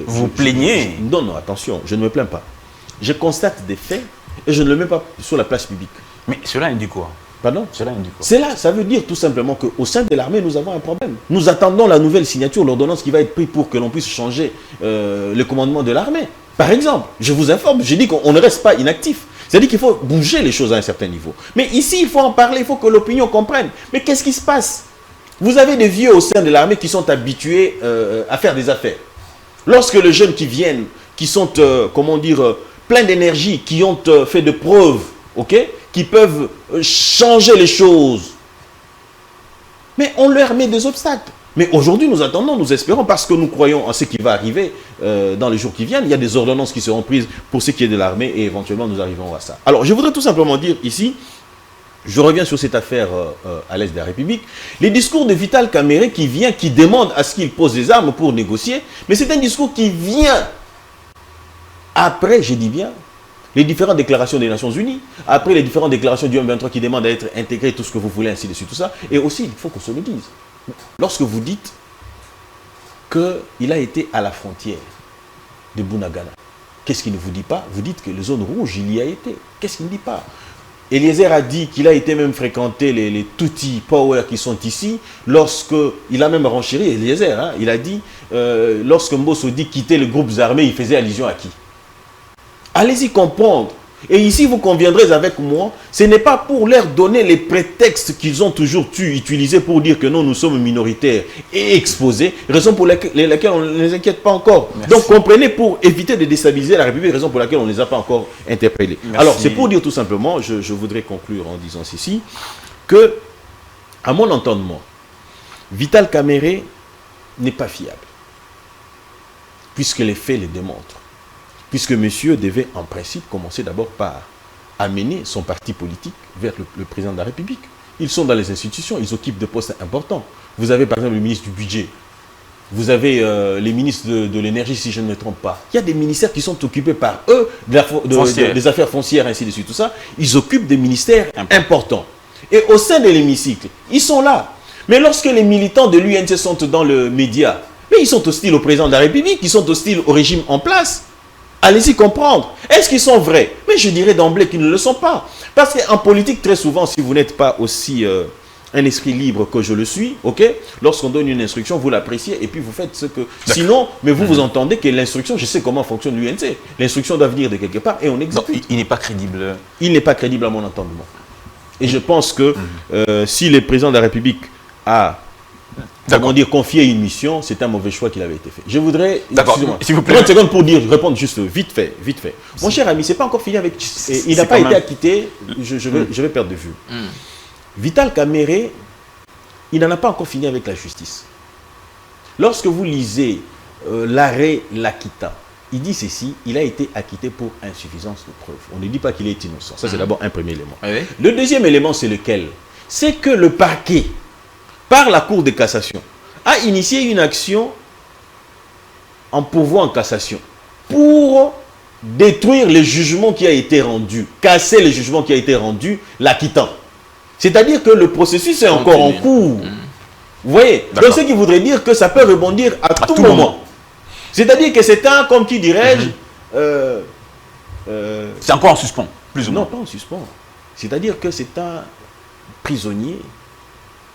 Vous plaignez? Non, non, attention, je ne me plains pas. Je constate des faits et je ne le mets pas sur la place publique. Mais cela indique quoi? Pardon? Cela indique quoi? C'est là, ça veut dire tout simplement qu'au sein de l'armée, nous avons un problème. Nous attendons la nouvelle signature, l'ordonnance qui va être prise pour que l'on puisse changer le commandement de l'armée. Par exemple, je vous informe, je dis qu'on ne reste pas inactif. C'est-à-dire qu'il faut bouger les choses à un certain niveau. Mais ici, il faut en parler, il faut que l'opinion comprenne. Mais qu'est-ce qui se passe? Vous avez des vieux au sein de l'armée qui sont habitués à faire des affaires. Lorsque les jeunes qui viennent, qui sont, comment dire, pleins d'énergie, qui ont fait de preuves, ok, qui peuvent changer les choses. Mais on leur met des obstacles. Mais aujourd'hui, nous attendons, nous espérons, parce que nous croyons en ce qui va arriver dans les jours qui viennent. Il y a des ordonnances qui seront prises pour ce qui est de l'armée et éventuellement nous arriverons à ça. Alors, je voudrais tout simplement dire ici, je reviens sur cette affaire à l'Est de la République, les discours de Vital Kamerhe qui vient, qui demande à ce qu'il pose des armes pour négocier, mais c'est un discours qui vient après, je dis bien, les différentes déclarations des Nations Unies, après les différentes déclarations du M23 qui demandent à être intégré, tout ce que vous voulez, ainsi de suite, tout ça. Et aussi, il faut qu'on se le dise. Lorsque vous dites qu'il a été à la frontière de Bunagana, qu'est-ce qu'il ne vous dit pas? Vous dites que les zones rouges, il y a été. Qu'est-ce qu'il ne dit pas? Eliezer a dit qu'il a été même fréquenté les Tutsi Power qui sont ici, il a même renchéri Eliezer, hein, il a dit, lorsque Mbosso dit quitter les groupes armés, il faisait allusion à qui? Allez-y comprendre. Et ici, vous conviendrez avec moi, ce n'est pas pour leur donner les prétextes qu'ils ont toujours utilisés pour dire que non, nous sommes minoritaires et exposés, raison pour laquelle on ne les inquiète pas encore. Merci. Donc comprenez, pour éviter de déstabiliser la République, raison pour laquelle on ne les a pas encore interpellés. Merci. Alors c'est pour dire tout simplement, je voudrais conclure en disant ceci, que, à mon entendement, Vital Kamerhe n'est pas fiable, puisque les faits le démontrent. Puisque monsieur devait en principe commencer d'abord par amener son parti politique vers le président de la République. Ils sont dans les institutions, ils occupent des postes importants. Vous avez par exemple le ministre du budget, vous avez les ministres de l'énergie, si je ne me trompe pas. Il y a des ministères qui sont occupés par eux, des affaires foncières, ainsi de suite, tout ça. Ils occupent des ministères importants. Et au sein de l'hémicycle, ils sont là. Mais lorsque les militants de l'UNC sont dans le média, mais ils sont hostiles au président de la République, ils sont hostiles au régime en place. Allez-y comprendre. Est-ce qu'ils sont vrais? Mais je dirais d'emblée qu'ils ne le sont pas. Parce qu'en politique, très souvent, si vous n'êtes pas aussi un esprit libre que je le suis, ok, lorsqu'on donne une instruction, vous l'appréciez et puis vous faites ce que... Sinon, mais vous entendez que l'instruction, je sais comment fonctionne l'UNC. L'instruction doit venir de quelque part et on exécute. Non, il n'est pas crédible. Il n'est pas crédible à mon entendement. Et je pense que si le président de la République a... comment dire, confier une mission, c'est un mauvais choix qu'il avait été fait. Je voudrais, s'il vous plaît, 30 secondes pour répondre juste vite fait. Mon cher ami, c'est pas encore fini avec... Il n'a pas été acquitté, je vais perdre de vue. Vital Kamerhe, il n'en a pas encore fini avec la justice. Lorsque vous lisez l'arrêt l'acquittant, il dit ceci, il a été acquitté pour insuffisance de preuve. On ne dit pas qu'il est innocent. Ça, c'est d'abord un premier élément. Oui. Le deuxième élément, c'est lequel? C'est que le parquet, par la Cour de cassation, a initié une action en pourvoi en cassation pour détruire le jugement qui a été rendu, casser le jugement qui a été rendu, l'acquittant. C'est-à-dire que le processus est encore en cours. Vous voyez? Donc, ce qui voudrait dire que ça peut rebondir à tout moment. C'est-à-dire que c'est un, comme qui dirais-je... c'est encore en suspens, plus ou moins. Non, pas en suspens. C'est-à-dire que c'est un prisonnier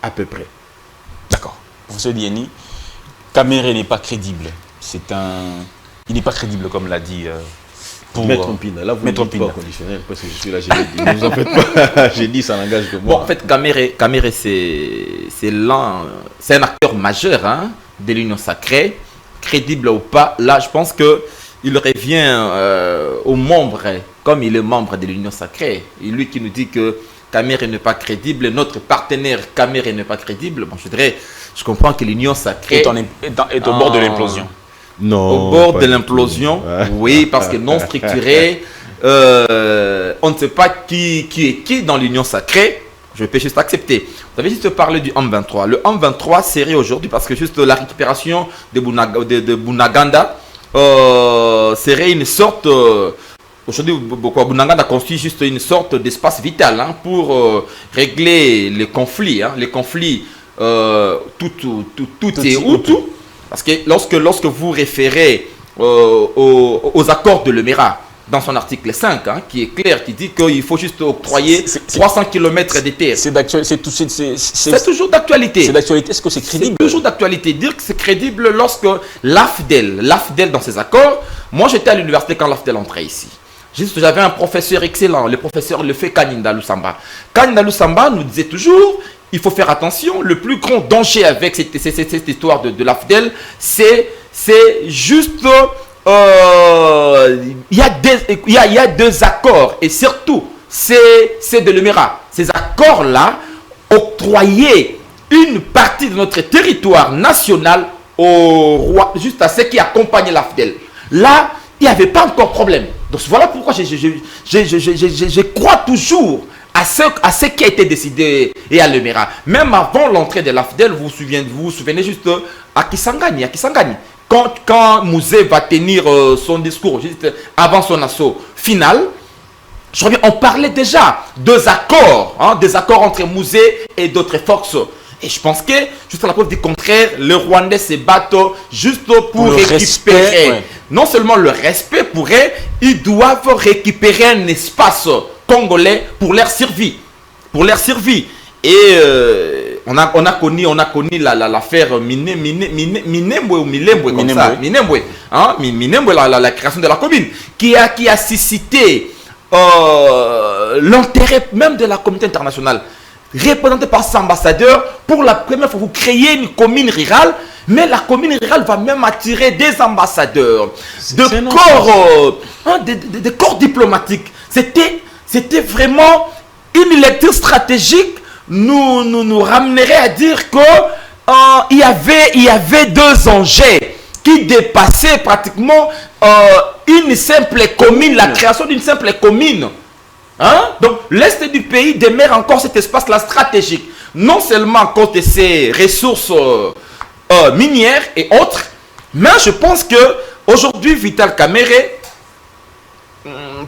à peu près. D'accord. Professeur Diény, Kamerhe n'est pas crédible. Il n'est pas crédible, comme l'a dit... Maître Mpina, là vous ne dites pas conditionnel, parce que je suis là, j'ai dit, ne vous en faites pas, j'ai dit, ça n'engage que moi. Bon, en fait, Kamerhe c'est un acteur majeur de l'Union Sacrée, crédible ou pas. Là, je pense qu'il revient aux membres, comme il est membre de l'Union Sacrée, et lui qui nous dit que Kamerhe n'est pas crédible, notre partenaire Kamerhe n'est pas crédible. Bon, je comprends que l'Union Sacrée est au bord de l'implosion. Non. Au bord pas de du l'implosion. tout. Oui, parce que non structuré. On ne sait pas qui est qui dans l'union sacrée. Je peux juste accepter. Vous avez juste parlé du M23. Le M23 serait aujourd'hui, parce que juste la récupération de Bunaganda serait une sorte... aujourd'hui, Bunaganda constitue juste une sorte d'espace vital pour régler les conflits. Les conflits, tout est Hutu. Parce que lorsque vous référez aux accords de Lemera, dans son article 5, qui est clair, qui dit qu'il faut juste octroyer 300 km de terre. C'est toujours d'actualité. C'est d'actualité, est-ce que c'est crédible? C'est toujours d'actualité. Dire que c'est crédible lorsque l'AFDEL dans ses accords, moi j'étais à l'université quand l'AFDEL entrait ici. J'avais un professeur excellent, le professeur Lefebvre Kaninda Lusamba. Kaninda Lusamba nous disait toujours, il faut faire attention, le plus grand danger avec cette histoire de l'AFDEL, c'est juste... il y a deux accords et surtout c'est de l'Emera. Ces accords-là octroyaient une partie de notre territoire national au roi, juste à ceux qui accompagnaient l'AFDEL. Là, il n'y avait pas encore problème. Donc voilà pourquoi je crois toujours à ce qui a été décidé et à l'Emera. Même avant l'entrée de l'AFDEL, vous vous souvenez juste à Kisangani. Quand Mouzé va tenir son discours juste avant son assaut final, on parlait déjà des accords entre Mouzé et d'autres forces. Et je pense que, juste à la preuve du contraire, le Rwandais se battent juste pour récupérer, non seulement le respect pour eux, ils doivent récupérer un espace congolais pour leur survie. Et on a connu l'affaire Minembwe, la création de la commune, qui a suscité l'intérêt même de la communauté internationale, représenté par cet ambassadeur. Pour la première fois, vous créez une commune rurale, mais la commune rurale va même attirer des ambassadeurs, de corps diplomatiques. C'était vraiment une lecture stratégique. Nous ramènerait à dire que il y avait deux enjeux qui dépassaient pratiquement une simple commune, la création d'une simple commune. Donc l'Est du pays demeure encore cet espace-là stratégique, non seulement à cause de ses ressources minières et autres, mais je pense que aujourd'hui Vital Kamerhe,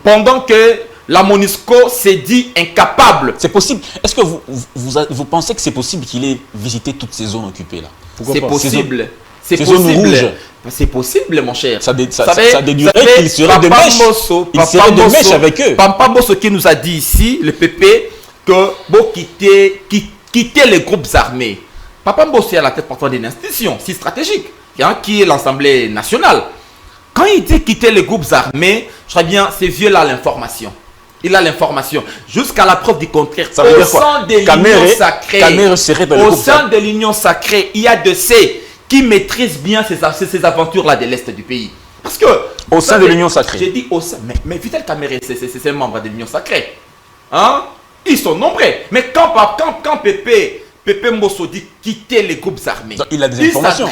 pendant que la MONUSCO s'est dit incapable. C'est possible. Est-ce que vous pensez que c'est possible qu'il ait visité toutes ces zones occupées là? C'est possible. C'est possible. C'est possible, mon cher. Ça déduirait qu'il serait de mèche. Il serait de mèche avec eux. Papa Mosso qui nous a dit ici, le PP, que bon, quitter les groupes armés. Papa Mosso est à la tête parfois d'une institution si stratégique, qui est l'Assemblée nationale. Quand il dit quitter les groupes armés, je crois bien, c'est vieux là l'information. Il a l'information. Jusqu'à la preuve du contraire. Ça veut dire quoi? Au sein de l'Union sacrée, il y a de ces qui maîtrisent bien ces aventures-là de l'Est du pays. Parce que... Au sein de l'Union sacrée. J'ai dit au sein... Mais Vital Kamerhe, c'est un membre de l'Union sacrée. Ils sont nombreux. Mais quand Pépé Mosso dit quitter les groupes armés, donc, il a des informations.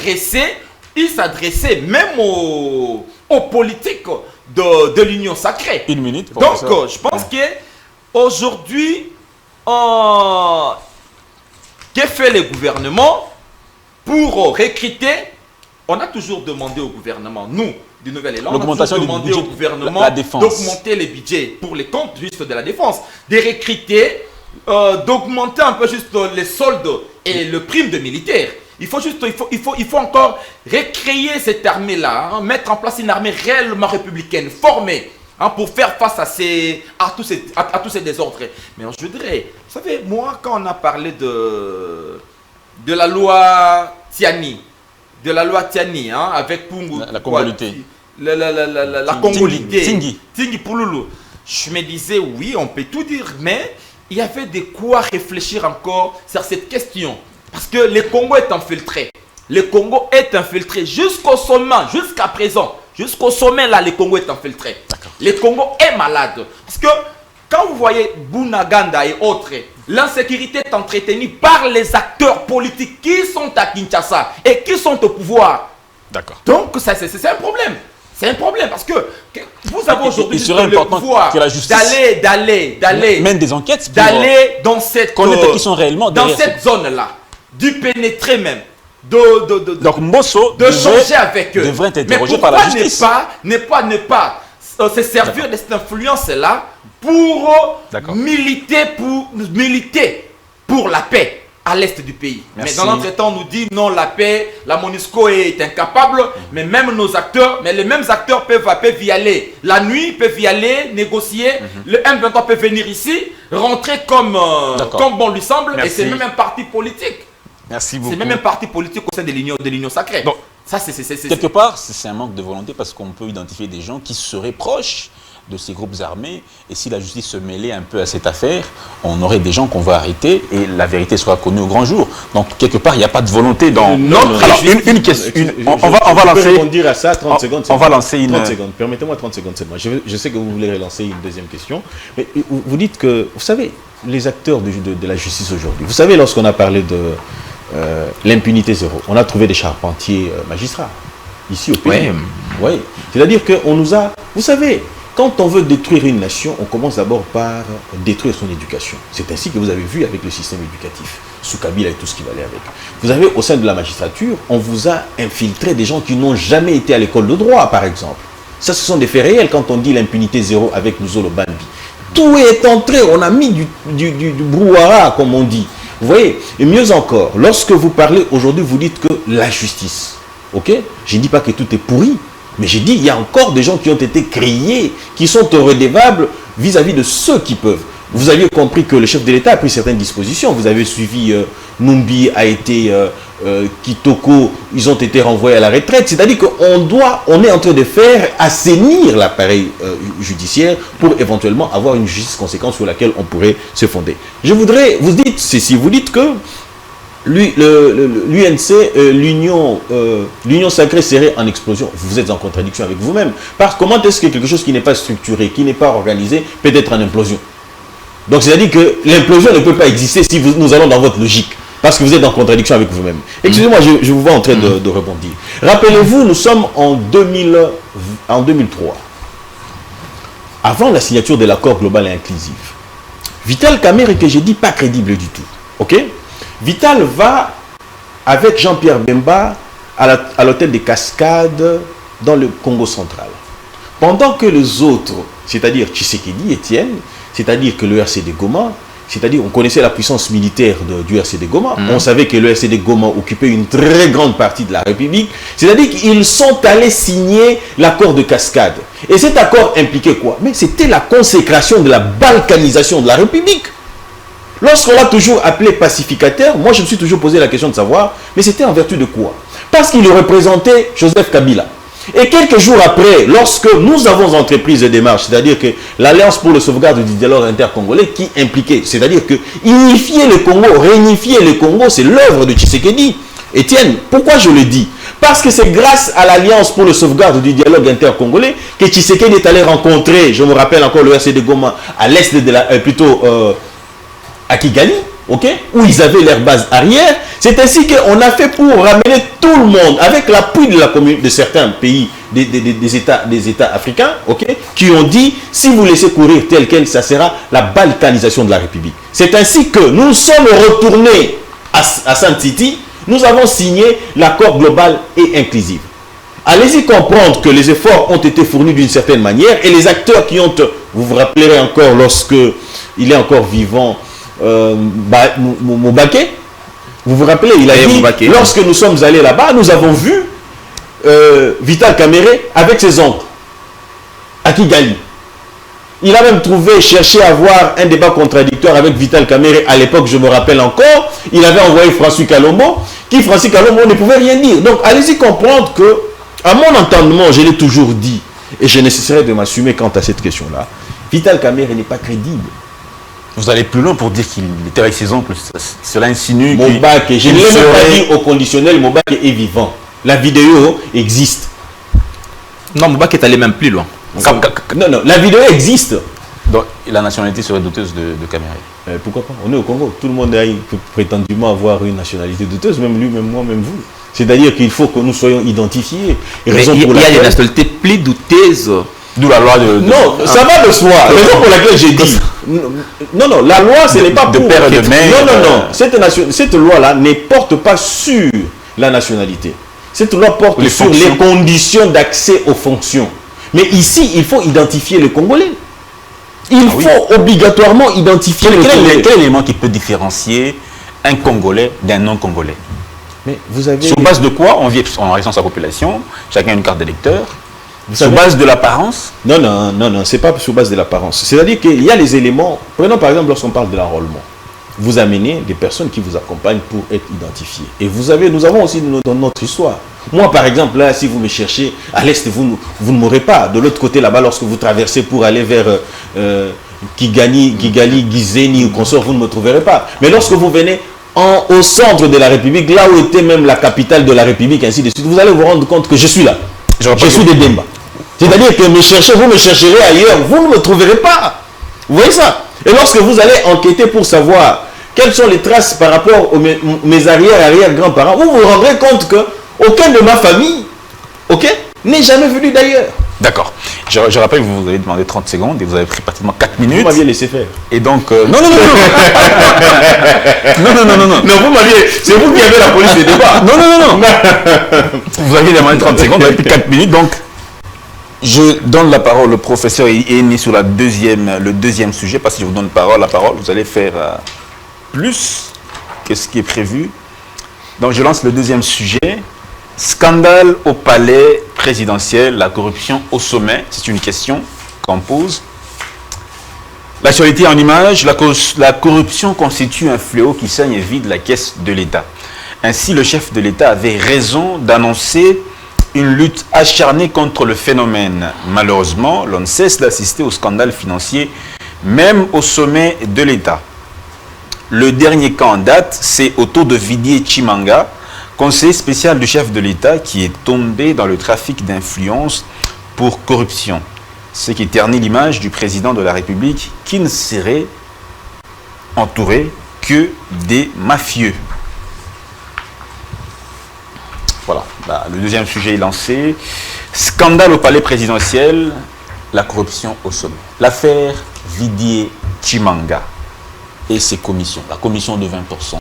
Il s'adressait même aux politiques de l'Union sacrée. Une minute. Donc, je pense qu'aujourd'hui, que fait le gouvernement pour recruter? On a toujours demandé au gouvernement, nous, du Nouvel Élan, on a toujours demandé au gouvernement d'augmenter les budgets pour les comptes juste de la défense, de recruter, d'augmenter un peu juste les soldes et le prime de militaires. Il faut encore recréer cette armée-là, mettre en place une armée réellement républicaine, formée, pour faire face à tous ces désordres. Mais je dirais, vous savez, moi, quand on a parlé de la loi Tiani, avec Pungu, la congolité. La congolité, Tingi Pouloulou, je me disais, oui, on peut tout dire, mais il y avait de quoi réfléchir encore sur cette question. Parce que le Congo est infiltré. Le Congo est infiltré jusqu'au sommet, jusqu'à présent. Jusqu'au sommet, là, le Congo est infiltré. Le Congo est malade. Parce que quand vous voyez Bunaganda et autres, l'insécurité est entretenue par les acteurs politiques qui sont à Kinshasa et qui sont au pouvoir. D'accord. Donc, c'est un problème. C'est un problème parce que vous avez aujourd'hui il serait le important pouvoir que la justice d'aller mène des enquêtes pour d'aller dans cette connaître qui sont réellement dans derrière cette zone-là, du pénétrer même, Donc Mbosso changer avec eux. devrait être Mais interrogé par la pourquoi justice. ne pas se servir de cette influence-là pour D'accord. militer pour la paix à l'est du pays. Merci. Mais dans l'entretemps, on nous dit non, la paix, la MONUSCO est incapable, mais même nos acteurs, mais les mêmes acteurs peuvent y aller. La nuit, peuvent y aller, négocier. Le M23 peut venir ici, rentrer comme bon lui semble, Merci. et c'est même un parti politique. Merci beaucoup. C'est même un parti politique au sein de l'Union sacrée. Donc, ça, c'est quelque part, c'est un manque de volonté parce qu'on peut identifier des gens qui seraient proches de ces groupes armés. Et si la justice se mêlait un peu à cette affaire, on aurait des gens qu'on va arrêter et la vérité sera connue au grand jour. Donc, quelque part, il n'y a pas de volonté dans... Alors, une question. On va lancer... rebondir à ça, 30 secondes. On va lancer une... 30 secondes. Permettez-moi 30 secondes seulement. Je sais que vous voulez relancer une deuxième question. Mais vous dites que, vous savez, les acteurs de la justice aujourd'hui, vous savez, lorsqu'on a parlé de l'impunité zéro, on a trouvé des charpentiers magistrats, ici au pays. Oui. C'est-à-dire qu'on nous a... Vous savez, quand on veut détruire une nation, on commence d'abord par détruire son éducation. C'est ainsi que vous avez vu avec le système éducatif, sous Kabila et tout ce qui va aller avec. Vous avez, au sein de la magistrature, on vous a infiltré des gens qui n'ont jamais été à l'école de droit, par exemple. Ça, ce sont des faits réels quand on dit l'impunité zéro avec Nzolo Bambi. Tout est entré, on a mis du brouhaha, comme on dit. Vous voyez, et mieux encore, lorsque vous parlez aujourd'hui, vous dites que la justice, ok? Je ne dis pas que tout est pourri, mais j'ai dit, il y a encore des gens qui ont été créés, qui sont redevables vis-à-vis de ceux qui peuvent. Vous aviez compris que le chef de l'État a pris certaines dispositions. Vous avez suivi, Numbi a été, Kitoko, ils ont été renvoyés à la retraite. C'est-à-dire qu'on est en train de faire assainir l'appareil judiciaire pour éventuellement avoir une justice conséquente sur laquelle on pourrait se fonder. Je voudrais, vous dites ceci, vous dites que l'UNC, l'union sacrée serait en explosion. Vous êtes en contradiction avec vous-même. Parce que comment est-ce que quelque chose qui n'est pas structuré, qui n'est pas organisé, peut être en implosion? Donc c'est-à-dire que l'implosion ne peut pas exister si nous allons dans votre logique. Parce que vous êtes en contradiction avec vous-même. Excusez-moi, je vous vois en train de rebondir. Rappelez-vous, nous sommes en 2003. Avant la signature de l'accord global et inclusif. Vital Kamerhe, que j'ai dit pas crédible du tout. Ok? Vital va avec Jean-Pierre Bemba à l'hôtel des Cascades dans le Congo central. Pendant que les autres, c'est-à-dire Tshisekedi, Étienne, c'est-à-dire que le RCD Goma, c'est-à-dire on connaissait la puissance militaire du RCD Goma, on savait que le RCD Goma occupait une très grande partie de la République, c'est-à-dire qu'ils sont allés signer l'accord de Cascade. Et cet accord impliquait quoi? Mais c'était la consécration de la balkanisation de la République. Lorsqu'on l'a toujours appelé pacificateur, moi je me suis toujours posé la question de savoir, mais c'était en vertu de quoi? Parce qu'il représentait Joseph Kabila. Et quelques jours après, lorsque nous avons entrepris des démarches, c'est-à-dire que l'Alliance pour le sauvegarde du dialogue intercongolais qui impliquait, c'est-à-dire que unifier le Congo, réunifier le Congo, c'est l'œuvre de Tshisekedi. Étienne, pourquoi je le dis? Parce que c'est grâce à l'Alliance pour le sauvegarde du dialogue intercongolais que Tshisekedi est allé rencontrer, je me rappelle encore le RCD Goma, à l'est de la... à Kigali, ok, où ils avaient leur base arrière. C'est ainsi qu'on a fait pour ramener tout le monde, avec l'appui de certains pays, des États africains, ok, qui ont dit, si vous laissez courir tel quel, ça sera la balkanisation de la République. C'est ainsi que nous sommes retournés à Saint-Titi, nous avons signé l'accord global et inclusif. Allez-y comprendre que les efforts ont été fournis d'une certaine manière, et les acteurs qui ont, vous vous rappellerez encore lorsque il est encore vivant, Moubaké, vous vous rappelez, il a dit, Moubaké, lorsque nous sommes allés là-bas, nous avons vu Vital Kamerhe avec ses oncles à Kigali. Il a même cherché à avoir un débat contradictoire avec Vital Kamerhe à l'époque, je me rappelle encore. Il avait envoyé François Kalombo, François Kalombo ne pouvait rien dire. Donc allez-y comprendre que, à mon entendement, je l'ai toujours dit, et je ne cesserai de m'assumer quant à cette question-là, Vital Kamerhe n'est pas crédible. Vous allez plus loin pour dire qu'il était avec ses oncles. Cela insinue Moubaké, je ne l'ai même pas dit au conditionnel, Moubaké est vivant. La vidéo existe. Non, Moubaké est allé même plus loin. Non, la vidéo existe. Donc la nationalité serait douteuse de Caméré. Pourquoi pas? On est au Congo. Tout le monde a prétendument avoir une nationalité douteuse, même lui, même moi, même vous. C'est-à-dire qu'il faut que nous soyons identifiés. Il y a des nationalités plus douteuses. D'où la loi de... Non, ça va de soi. Raison pour laquelle j'ai dit... Non, la loi, ce n'est pas de pour... père et de mère. Non. Cette loi-là ne porte pas sur la nationalité. Cette loi porte sur les conditions d'accès aux fonctions. Mais ici, il faut identifier les Congolais. Il faut obligatoirement identifier les Congolais. Quel élément qui peut différencier un Congolais d'un non-Congolais? Mais vous avez... Sur base de quoi on vit en raison de sa population? Chacun a une carte d'électeur. Sur base de l'apparence? Non, c'est pas sur base de l'apparence. C'est-à-dire qu'il y a les éléments... Prenons par exemple lorsqu'on parle de l'enrôlement. Vous amenez des personnes qui vous accompagnent pour être identifiées. Et nous avons aussi notre histoire. Moi, par exemple, là, si vous me cherchez, à l'est, vous ne m'aurez pas. De l'autre côté, là-bas, lorsque vous traversez pour aller vers Kigali, Gizeni ou consort, vous ne me trouverez pas. Mais lorsque vous venez au centre de la République, là où était même la capitale de la République, ainsi de suite, vous allez vous rendre compte que je suis là. Je suis de Demba. C'est-à-dire que vous me chercherez ailleurs, vous ne me trouverez pas. Vous voyez ça? Et lorsque vous allez enquêter pour savoir quelles sont les traces par rapport aux mes arrière-grands-parents, vous vous rendrez compte que aucun de ma famille, n'est jamais venu d'ailleurs. D'accord. Je rappelle que vous avez demandé 30 secondes et vous avez pris pratiquement 4 minutes. Vous m'aviez laissé faire. Et donc... Non, vous m'aviez... C'est vous qui avez la police des débats. Non. Vous aviez demandé 30 secondes, vous avez pris 4 minutes, donc... Je donne la parole au professeur Eni sur le deuxième sujet, parce que je vous donne la parole, vous allez faire plus que ce qui est prévu. Donc je lance le deuxième sujet. Scandale au palais présidentiel, la corruption au sommet. C'est une question qu'on pose. L'actualité en image, la corruption constitue un fléau qui saigne et vide la caisse de l'État. Ainsi, le chef de l'État avait raison d'annoncer une lutte acharnée contre le phénomène. Malheureusement, l'on ne cesse d'assister au scandale financier, même au sommet de l'État. Le dernier cas en date, c'est Otto de Vidier Chimanga, conseiller spécial du chef de l'État, qui est tombé dans le trafic d'influence pour corruption. Ce qui ternit l'image du président de la République, qui ne serait entouré que des mafieux. Voilà, le deuxième sujet est lancé. Scandale au palais présidentiel, la corruption au sommet. L'affaire Vidier Chimanga et ses commissions, la commission de 20%.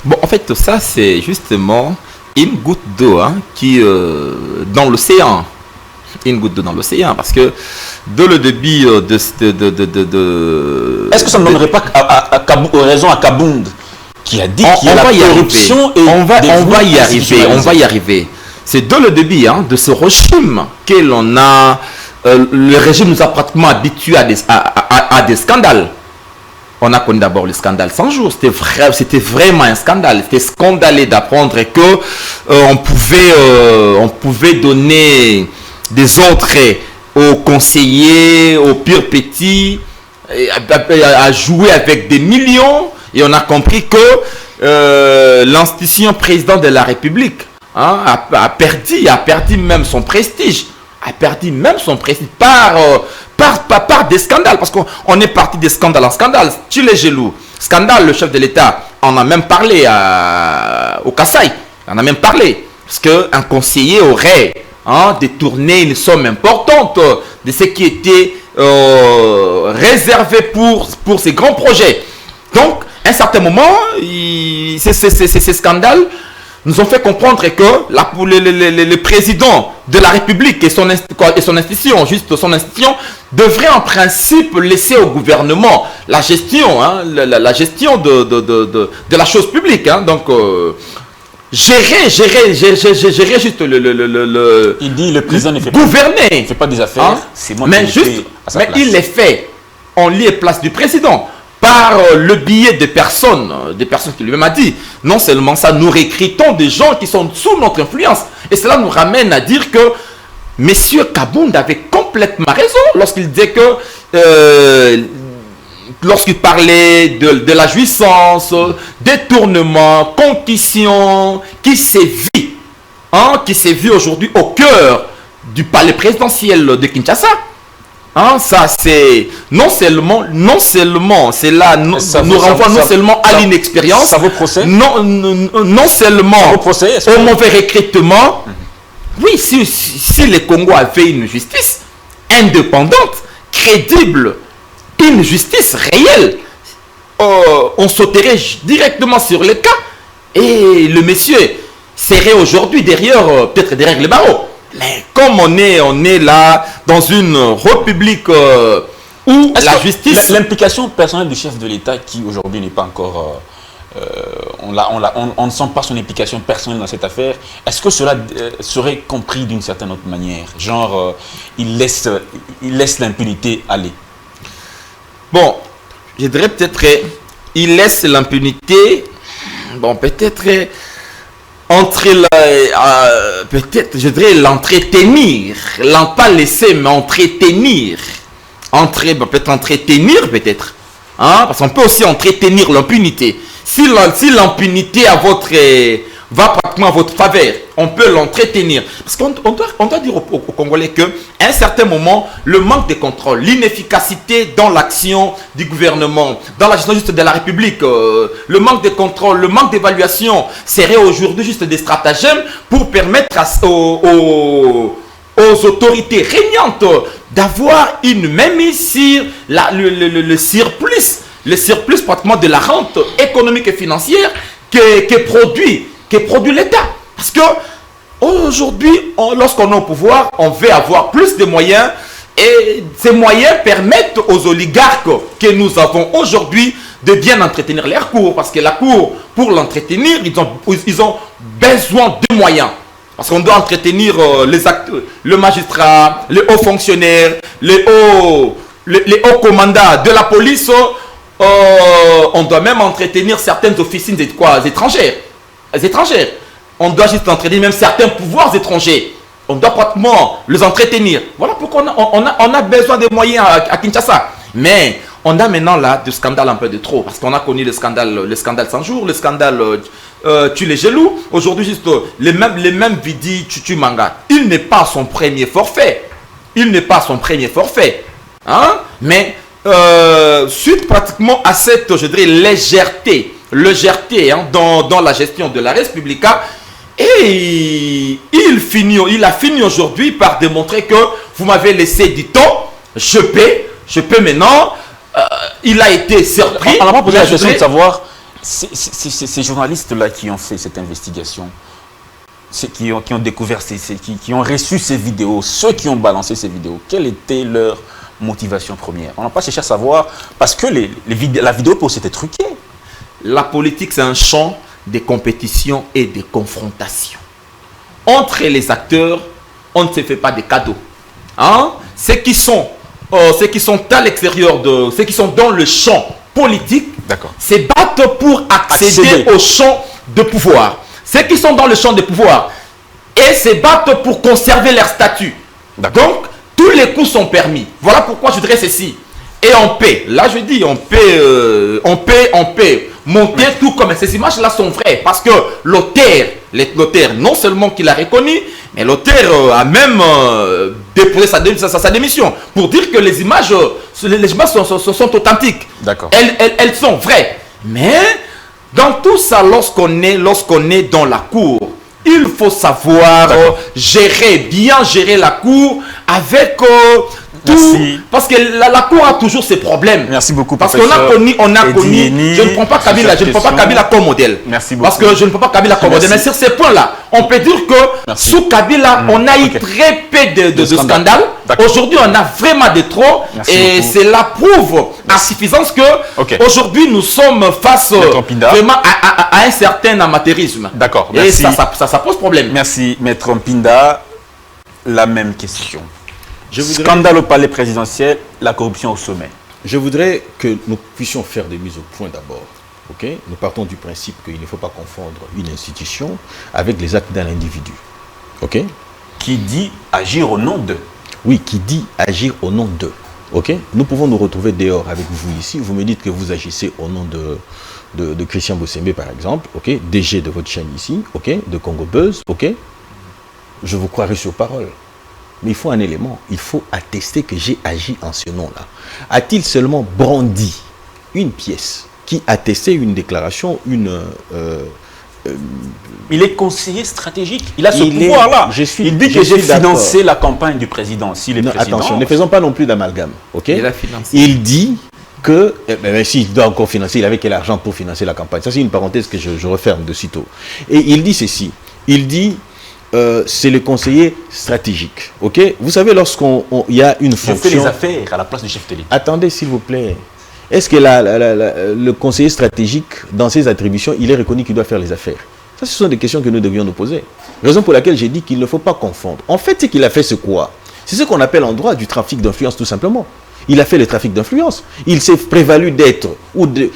Bon, en fait, ça, c'est justement une goutte d'eau qui, dans l'océan. Une goutte d'eau dans l'océan, parce que de le début de... Est-ce que ça ne donnerait pas raison à Kabound qui a dit qu'il y a la corruption et on va y arriver. C'est de le début de ce régime que l'on a... le régime nous a pratiquement habitués à des scandales. On a connu d'abord le scandale 100 jours. C'était vraiment un scandale. C'était scandaleux d'apprendre que on pouvait donner des ordres aux conseillers, aux pires petits, à jouer avec des millions. Et on a compris que l'institution président de la République a perdu même son prestige. A perdu même son prestige par des scandales. Parce qu'on est parti de scandale en scandale. Tu les gelous. Scandale, le chef de l'État en a même parlé au Kassai. On a même parlé. Parce qu'un conseiller aurait détourné une somme importante de ce qui était réservé pour ces grands projets. Donc, à un certain moment, ces scandales nous ont fait comprendre que le président de la République et son institution, devrait en principe laisser au gouvernement la gestion, la gestion de la chose publique. Donc, gérer juste il dit le président ne fait gouverner. Il ne fait pas des affaires. C'est moi mais qui juste, mais il les fait en lieu et place du président. Par le biais des personnes qui lui-même a dit. Non seulement ça, nous recrutons des gens qui sont sous notre influence. Et cela nous ramène à dire que M. Kabound avait complètement raison lorsqu'il disait que lorsqu'il parlait de la jouissance, détournement, concussion, qui sévit aujourd'hui au cœur du palais présidentiel de Kinshasa. Hein, ça c'est non seulement, c'est là nous renvoie non seulement à l'inexpérience, ça vaut procès, non seulement au mauvais recrutement. Oui, si le Congo avait une justice indépendante, crédible, une justice réelle, on sauterait directement sur le cas et le monsieur serait aujourd'hui peut-être derrière les barreaux. Mais comme on est là dans une république où la justice... L'implication personnelle du chef de l'État qui aujourd'hui n'est pas encore... on ne sent pas son implication personnelle dans cette affaire. Est-ce que cela serait compris d'une certaine autre manière? Genre, il laisse l'impunité aller. Bon, je dirais peut-être il laisse l'impunité, bon, peut-être peut-être, je dirais l'entretenir, pas laisser, mais entretenir. Peut-être entretenir, peut-être. Hein? Parce qu'on peut aussi entretenir l'impunité. Si l'impunité va pratiquement à votre faveur, on peut l'entretenir. Parce qu'on doit dire aux Congolais qu'à un certain moment, le manque de contrôle, l'inefficacité dans l'action du gouvernement, dans la gestion juste de la République, le manque de contrôle, le manque d'évaluation serait aujourd'hui juste des stratagèmes pour permettre aux autorités régnantes d'avoir une mainmise sur le surplus pratiquement de la rente économique et financière que produit l'État. Parce que aujourd'hui, lorsqu'on est au pouvoir, on veut avoir plus de moyens et ces moyens permettent aux oligarques que nous avons aujourd'hui de bien entretenir leur cour. Parce que la cour, pour l'entretenir, ils ont besoin de moyens. Parce qu'on doit entretenir les acteurs, le magistrat, les hauts fonctionnaires, les hauts commandants de la police. On doit même entretenir certaines officines étrangères. On doit juste entretenir même certains pouvoirs étrangers. On doit pratiquement les entretenir. Voilà pourquoi on a besoin de moyens à Kinshasa. Mais on a maintenant là des scandales un peu de trop. Parce qu'on a connu le scandale 100 jours, le scandale Tu les Gelou. Aujourd'hui, juste les mêmes Vidi Chuchu Manga. Il n'est pas son premier forfait. Hein? Mais suite pratiquement à cette, je dirais, légèreté hein, dans la gestion de la Respublica, et il a fini aujourd'hui par démontrer que vous m'avez laissé du temps, je peux maintenant, il a été surpris. On n'a pas posé la question de savoir, ces journalistes-là qui ont fait cette investigation, qui ont découvert, qui ont reçu ces vidéos, ceux qui ont balancé ces vidéos, quelle était leur motivation première? On n'a pas cherché à savoir, parce que la vidéo pour c'était truqué. La politique, c'est un champ de compétition et de confrontation. Entre les acteurs, on ne se fait pas de cadeaux. Hein? Ceux qui sont à l'extérieur ceux qui sont dans le champ politique, se battent pour accéder au champ de pouvoir. Ceux qui sont dans le champ de pouvoir et se battent pour conserver leur statut. Donc, tous les coups sont permis. Voilà pourquoi je dirais ceci. Et on paie. Là, je dis, on paie monter tout comme ces images-là sont vraies. Parce que l'auteur, non seulement qu'il a reconnu, mais l'auteur a même déposé sa démission pour dire que les images sont authentiques. Elles sont vraies. Mais dans tout ça, lorsqu'on est dans la cour, il faut savoir bien gérer la cour avec tout. Parce que la cour a toujours ses problèmes. Merci beaucoup, parce qu'on a connu, je ne prends pas Kabila comme modèle. Merci beaucoup. Parce que je ne prends pas Kabila comme modèle. Mais sur ces points-là, on peut dire que sous Kabila, on a eu très peu de scandales. Aujourd'hui, on a vraiment de trop. Et cela prouve à suffisance que aujourd'hui, nous sommes face vraiment à un certain amateurisme. D'accord. Et ça pose problème. Merci, Maître Mpinda. La même question. Scandale au palais présidentiel, la corruption au sommet. Je voudrais que nous puissions faire des mises au point d'abord. Nous partons du principe qu'il ne faut pas confondre une institution avec les actes d'un individu. Qui dit agir au nom d'eux. Oui, qui dit agir au nom d'eux. Nous pouvons nous retrouver dehors avec vous ici. Vous me dites que vous agissez au nom de Christian Bossembe, par exemple, DG de votre chaîne ici, de Congo Buzz, je vous croirai sur parole. Mais il faut un élément. Il faut attester que j'ai agi en ce nom-là. A-t-il seulement brandi une pièce qui attestait une déclaration, il est conseiller stratégique. Il a ce pouvoir-là. Il dit que j'ai financé la campagne du président. S'il est président... Attention, ne faisons pas non plus d'amalgame. Okay? Il dit que, s'il doit encore financer, il avait quel argent pour financer la campagne? Ça, c'est une parenthèse que je referme de sitôt. Et il dit ceci. Il dit, c'est le conseiller stratégique. Ok? Vous savez, lorsqu'il y a une fonction... Je fais les affaires à la place du chef de l'État. Attendez, s'il vous plaît. Est-ce que le conseiller stratégique, dans ses attributions, il est reconnu qu'il doit faire les affaires? Ça, ce sont des questions que nous devions nous poser. Raison pour laquelle j'ai dit qu'il ne faut pas confondre. En fait, ce qu'il a fait, c'est quoi? C'est ce qu'on appelle en droit du trafic d'influence, tout simplement. Il a fait le trafic d'influence. Il s'est prévalu d'être,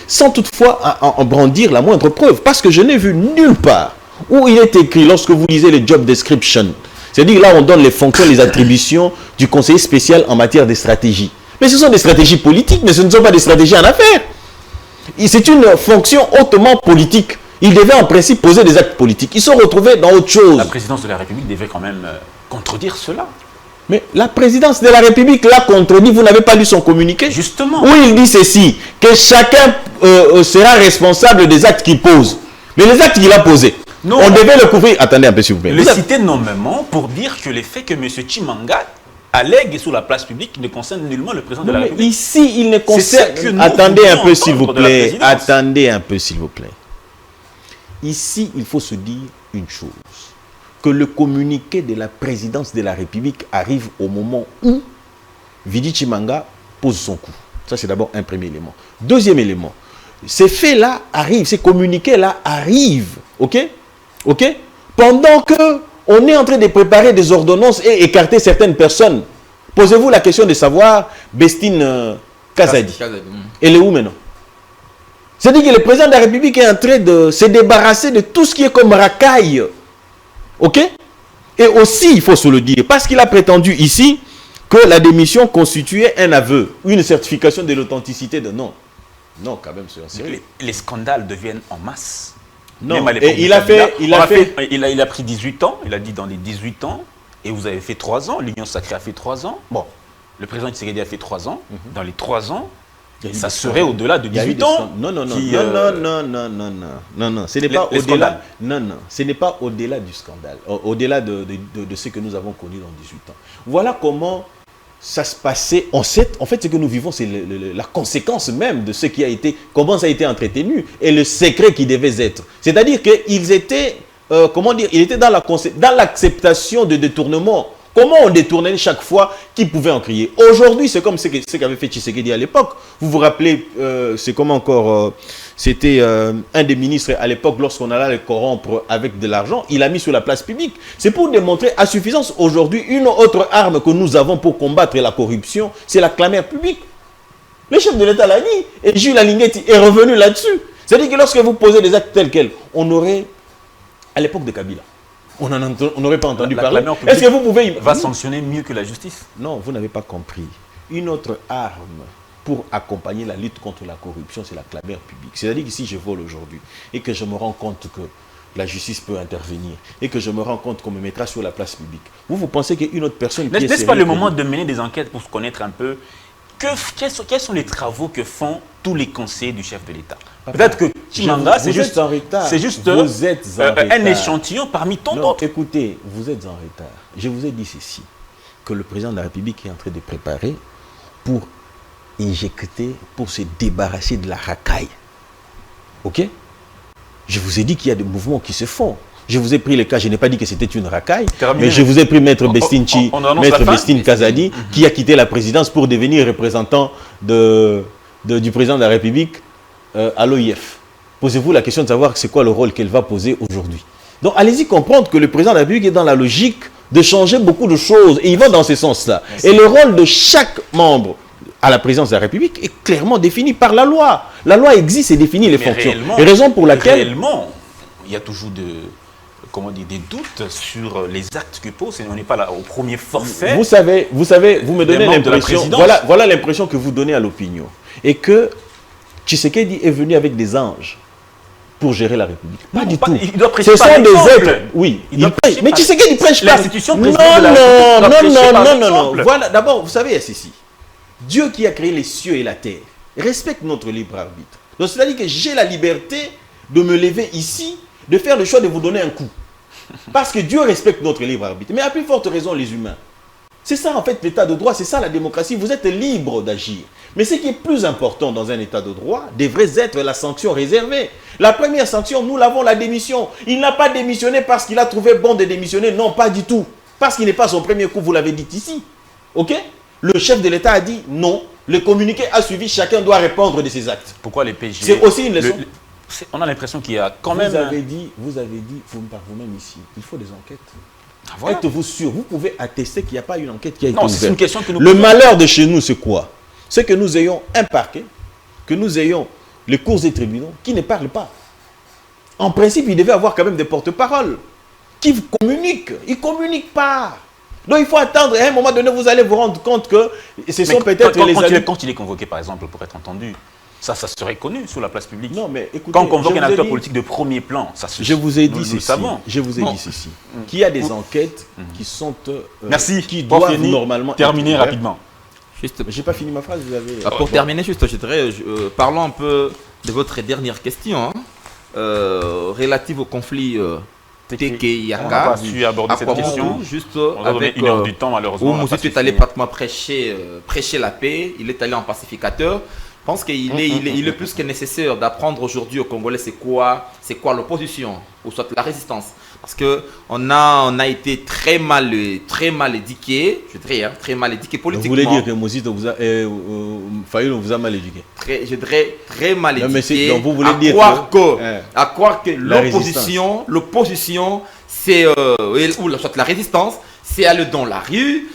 sans toutefois en brandir la moindre preuve. Parce que je n'ai vu nulle part où il est écrit, lorsque vous lisez les job description, c'est-à-dire là, on donne les fonctions, les attributions du conseiller spécial en matière de stratégie. Mais ce sont des stratégies politiques, mais ce ne sont pas des stratégies en affaires. C'est une fonction hautement politique. Ils devaient en principe poser des actes politiques. Ils sont retrouvés dans autre chose. La présidence de la République devait quand même contredire cela. Mais la présidence de la République l'a contredit. Vous n'avez pas lu son communiqué? Justement. Où il dit ceci, que chacun sera responsable des actes qu'il pose. Mais les actes qu'il a posés, on devait le couvrir. Attendez un peu s'il vous plaît. Le citer nommément pour dire que les faits que M. Chimanga allègue sur la place publique ne concerne nullement le président de la République. Ici, il ne concerne... Attendez un peu s'il vous plaît. Attendez un peu s'il vous plaît. Ici, il faut se dire une chose. Que le communiqué de la présidence de la République arrive au moment où Vidi Chimanga pose son coup. Ça, c'est d'abord un premier élément. Deuxième élément. Ces faits-là arrivent, ces communiqués-là arrivent. OK? OK? Pendant que on est en train de préparer des ordonnances et écarter certaines personnes. Posez-vous la question de savoir Bestine Kazadi. Elle est où maintenant? C'est-à-dire que le président de la République est en train de se débarrasser de tout ce qui est comme racaille. OK? Et aussi, il faut se le dire, parce qu'il a prétendu ici que la démission constituait un aveu, une certification de l'authenticité de non. Non, quand même, c'est sérieux. Les scandales deviennent en masse. Non, et il a pris 18 ans, il a dit dans les 18 ans, et vous avez fait 3 ans, l'Union Sacrée a fait 3 ans. Bon, le président Tshisekedi a fait 3 ans. Dans les 3 ans, ça serait au-delà de 18 ans. Non, ce n'est pas au-delà. Non, ce n'est pas au-delà du scandale, au-delà de ce que nous avons connu dans 18 ans. Voilà comment ça se passait. En fait, ce que nous vivons, c'est la conséquence même de ce qui a été, comment ça a été entretenu et le secret qui devait être. C'est-à-dire qu'ils étaient, ils étaient dans l'acceptation de détournement. Comment on détournait chaque fois qui pouvait en crier. Aujourd'hui, c'est comme ce qu'avait fait Tshisekedi à l'époque. Vous vous rappelez, c'est comment encore, c'était un des ministres à l'époque, lorsqu'on allait le corrompre avec de l'argent, il a mis sur la place publique. C'est pour démontrer à suffisance aujourd'hui une autre arme que nous avons pour combattre la corruption, c'est la clameur publique. Le chef de l'État l'a dit, et Jules Alinguetti est revenu là-dessus. C'est-à-dire que lorsque vous posez des actes tels quels, on aurait, à l'époque de Kabila, on n'aurait pas entendu parler. Est-ce que vous pouvez... va sanctionner mieux que la justice? Non, vous n'avez pas compris. Une autre arme pour accompagner la lutte contre la corruption, c'est la clameur publique. C'est-à-dire que si je vole aujourd'hui et que je me rends compte que la justice peut intervenir et que je me rends compte qu'on me mettra sur la place publique, vous pensez qu'une autre personne... N'est-ce pas le moment de mener des enquêtes pour se connaître un peu quels sont les travaux que font tous les conseillers du chef de l'État? Peut-être que Chimanga, c'est juste un échantillon parmi tant d'autres. Écoutez, vous êtes en retard. Je vous ai dit ceci, que le président de la République est en train de préparer pour injecter, pour se débarrasser de la racaille. Ok? Je vous ai dit qu'il y a des mouvements qui se font. Je vous ai pris le cas, je n'ai pas dit que c'était une racaille, mais je vous ai pris Maître Bestine Kazadi, qui a quitté la présidence pour devenir représentant du président de la République à l'OIF. Posez-vous la question de savoir c'est quoi le rôle qu'elle va poser aujourd'hui. Donc allez-y comprendre que le président de la République est dans la logique de changer beaucoup de choses, et il va dans ce sens-là. Et le rôle de chaque membre à la présidence de la République est clairement défini par la loi. La loi existe et définit les fonctions. Et raison pour laquelle... Réellement, il y a toujours des doutes sur les actes que pose, et on n'est pas là au premier forfait. Vous savez, vous me donnez l'impression, voilà l'impression que vous donnez à l'opinion. Et que Tshisekedi est venu avec des anges pour gérer la République. Pas du tout. Il doit prêcher Ce par sont des l'exemple. êtres. Oui, Il doit il prêche. prêcher Mais par- Tshisekedi ne prêche pas. L'institution Non, présidente de la République doit prêcher par non. l'exemple. Voilà, d'abord, vous savez, ceci. Dieu qui a créé les cieux et la terre respecte notre libre arbitre. Donc, c'est-à-dire que j'ai la liberté de me lever ici, de faire le choix de vous donner un coup. Parce que Dieu respecte notre libre arbitre. Mais à plus forte raison, les humains. C'est ça, en fait, l'état de droit. C'est ça, la démocratie. Vous êtes libre d'agir. Mais ce qui est plus important dans un état de droit devrait être la sanction réservée. La première sanction, nous l'avons, la démission. Il n'a pas démissionné parce qu'il a trouvé bon de démissionner. Non, pas du tout. Parce qu'il n'est pas son premier coup, vous l'avez dit ici. OK? Le chef de l'État a dit non. Le communiqué a suivi. Chacun doit répondre de ses actes. Pourquoi les PG? C'est aussi une leçon. On a l'impression qu'il y a quand même... Vous avez dit par vous-même ici, il faut des enquêtes. Voilà. Êtes-vous sûr? Vous pouvez attester qu'il n'y a pas une enquête qui a été Non, ouverte. c'est une question que nous Le posons. malheur de chez nous, c'est quoi? C'est que nous ayons un parquet, que nous ayons les cours et tribunaux qui ne parlent pas. En principe, il devait avoir quand même des porte-paroles qui vous communiquent. Ils ne communiquent pas. Donc il faut attendre. À un moment donné, vous allez vous rendre compte que ce sont peut-être les amis. Quand il est convoqué, par exemple, pour être entendu, ça serait connu sur la place publique. Non, mais écoutez, quand on convoque je un vous ai acteur dit- politique de premier plan, ça se Je vous ai nous dit le ceci. savons. Je vous ai Non. dit ceci. Qu'il y a des enquêtes qui sont Merci. qui Pour doivent finir, normalement terminer être ouvertes. rapidement. Juste, J'ai pas fini ma phrase, vous avez. pour terminer, juste, je dirais, parlons un peu de votre dernière question, hein, relative au conflit Teke On n'a Yanga. pas su aborder cette question. Juste On a donné avec une heure du temps, malheureusement. où on n'a pas Moussou su est allé finir. pratiquement prêcher la paix, il est allé en pacificateur. Je pense qu'il est, il est plus que nécessaire d'apprendre aujourd'hui aux Congolais c'est quoi l'opposition ou soit la résistance. Parce que on a été très mal éduqués, je dirais, hein, très mal éduqués Vous politiquement. voulez dire que Mosito vous a, Fayoul vous a mal éduqué? Je dirais très mal Non, mais éduqué. donc vous voulez à dire croire que la l'opposition, c'est ou soit la résistance, c'est aller dans la rue,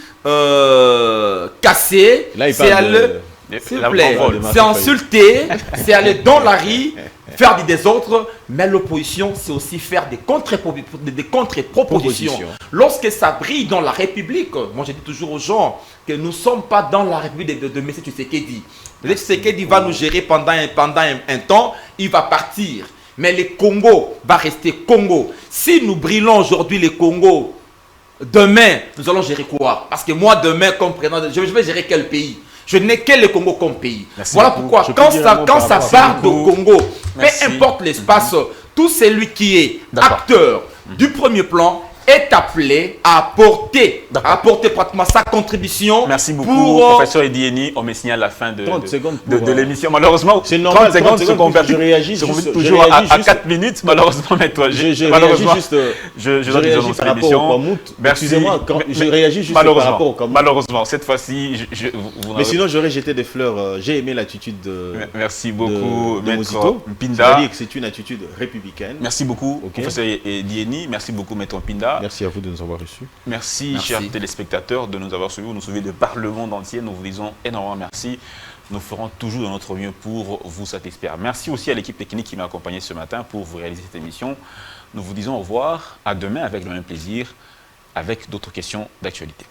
casser, Là, il c'est parle aller, s'il vous plaît, c'est insulter, c'est aller dans la rue, faire du désordre, mais l'opposition, c'est aussi faire des contre-propositions. Propositions. Lorsque ça brille dans la République, moi je dis toujours aux gens que nous ne sommes pas dans la République de M. Tshisekedi. M. Tshisekedi va nous gérer pendant un temps, il va partir. Mais le Congo va rester Congo. Si nous brûlons aujourd'hui le Congo, demain, nous allons gérer quoi? Parce que moi, demain, comme président, je vais gérer quel pays? Je n'ai que le Congo comme pays. Merci Voilà beaucoup. pourquoi, Je peux quand dire un ça mot par rapport à part de beaucoup. Congo, Merci. peu importe l'espace, tout celui qui est D'accord. acteur du premier plan est appelé à apporter pratiquement sa contribution. Merci beaucoup, pour, professeur Edieni. On me signale la fin de 30 secondes pour, de l'émission. Malheureusement, c'est normal, 30 secondes se secondes, convertissent. je réagis se juste- convertissent je toujours réagis à juste- 4 minutes, malheureusement. Mais toi, Je malheureusement, réagis juste. je je donne réagis par rapport au Kwamout. Excusez-moi, je réagis juste par rapport au Kwamout. Malheureusement, cette fois-ci, vous Mais sinon, j'aurais jeté des fleurs. J'ai aimé l'attitude de. merci beaucoup, de Maître Mosito. Pinda. C'est-à-dire que c'est une attitude républicaine. Merci beaucoup, Ok. professeur Edieni. Merci beaucoup, Maître Pinda. Merci à vous de nous avoir reçus. Merci, Merci. chers téléspectateurs, de nous avoir suivis. Vous nous suivez de par le monde entier. Nous vous disons énormément merci. Nous ferons toujours de notre mieux pour vous satisfaire. Merci aussi à l'équipe technique qui m'a accompagné ce matin pour vous réaliser cette émission. Nous vous disons au revoir. À demain avec le même plaisir, avec d'autres questions d'actualité.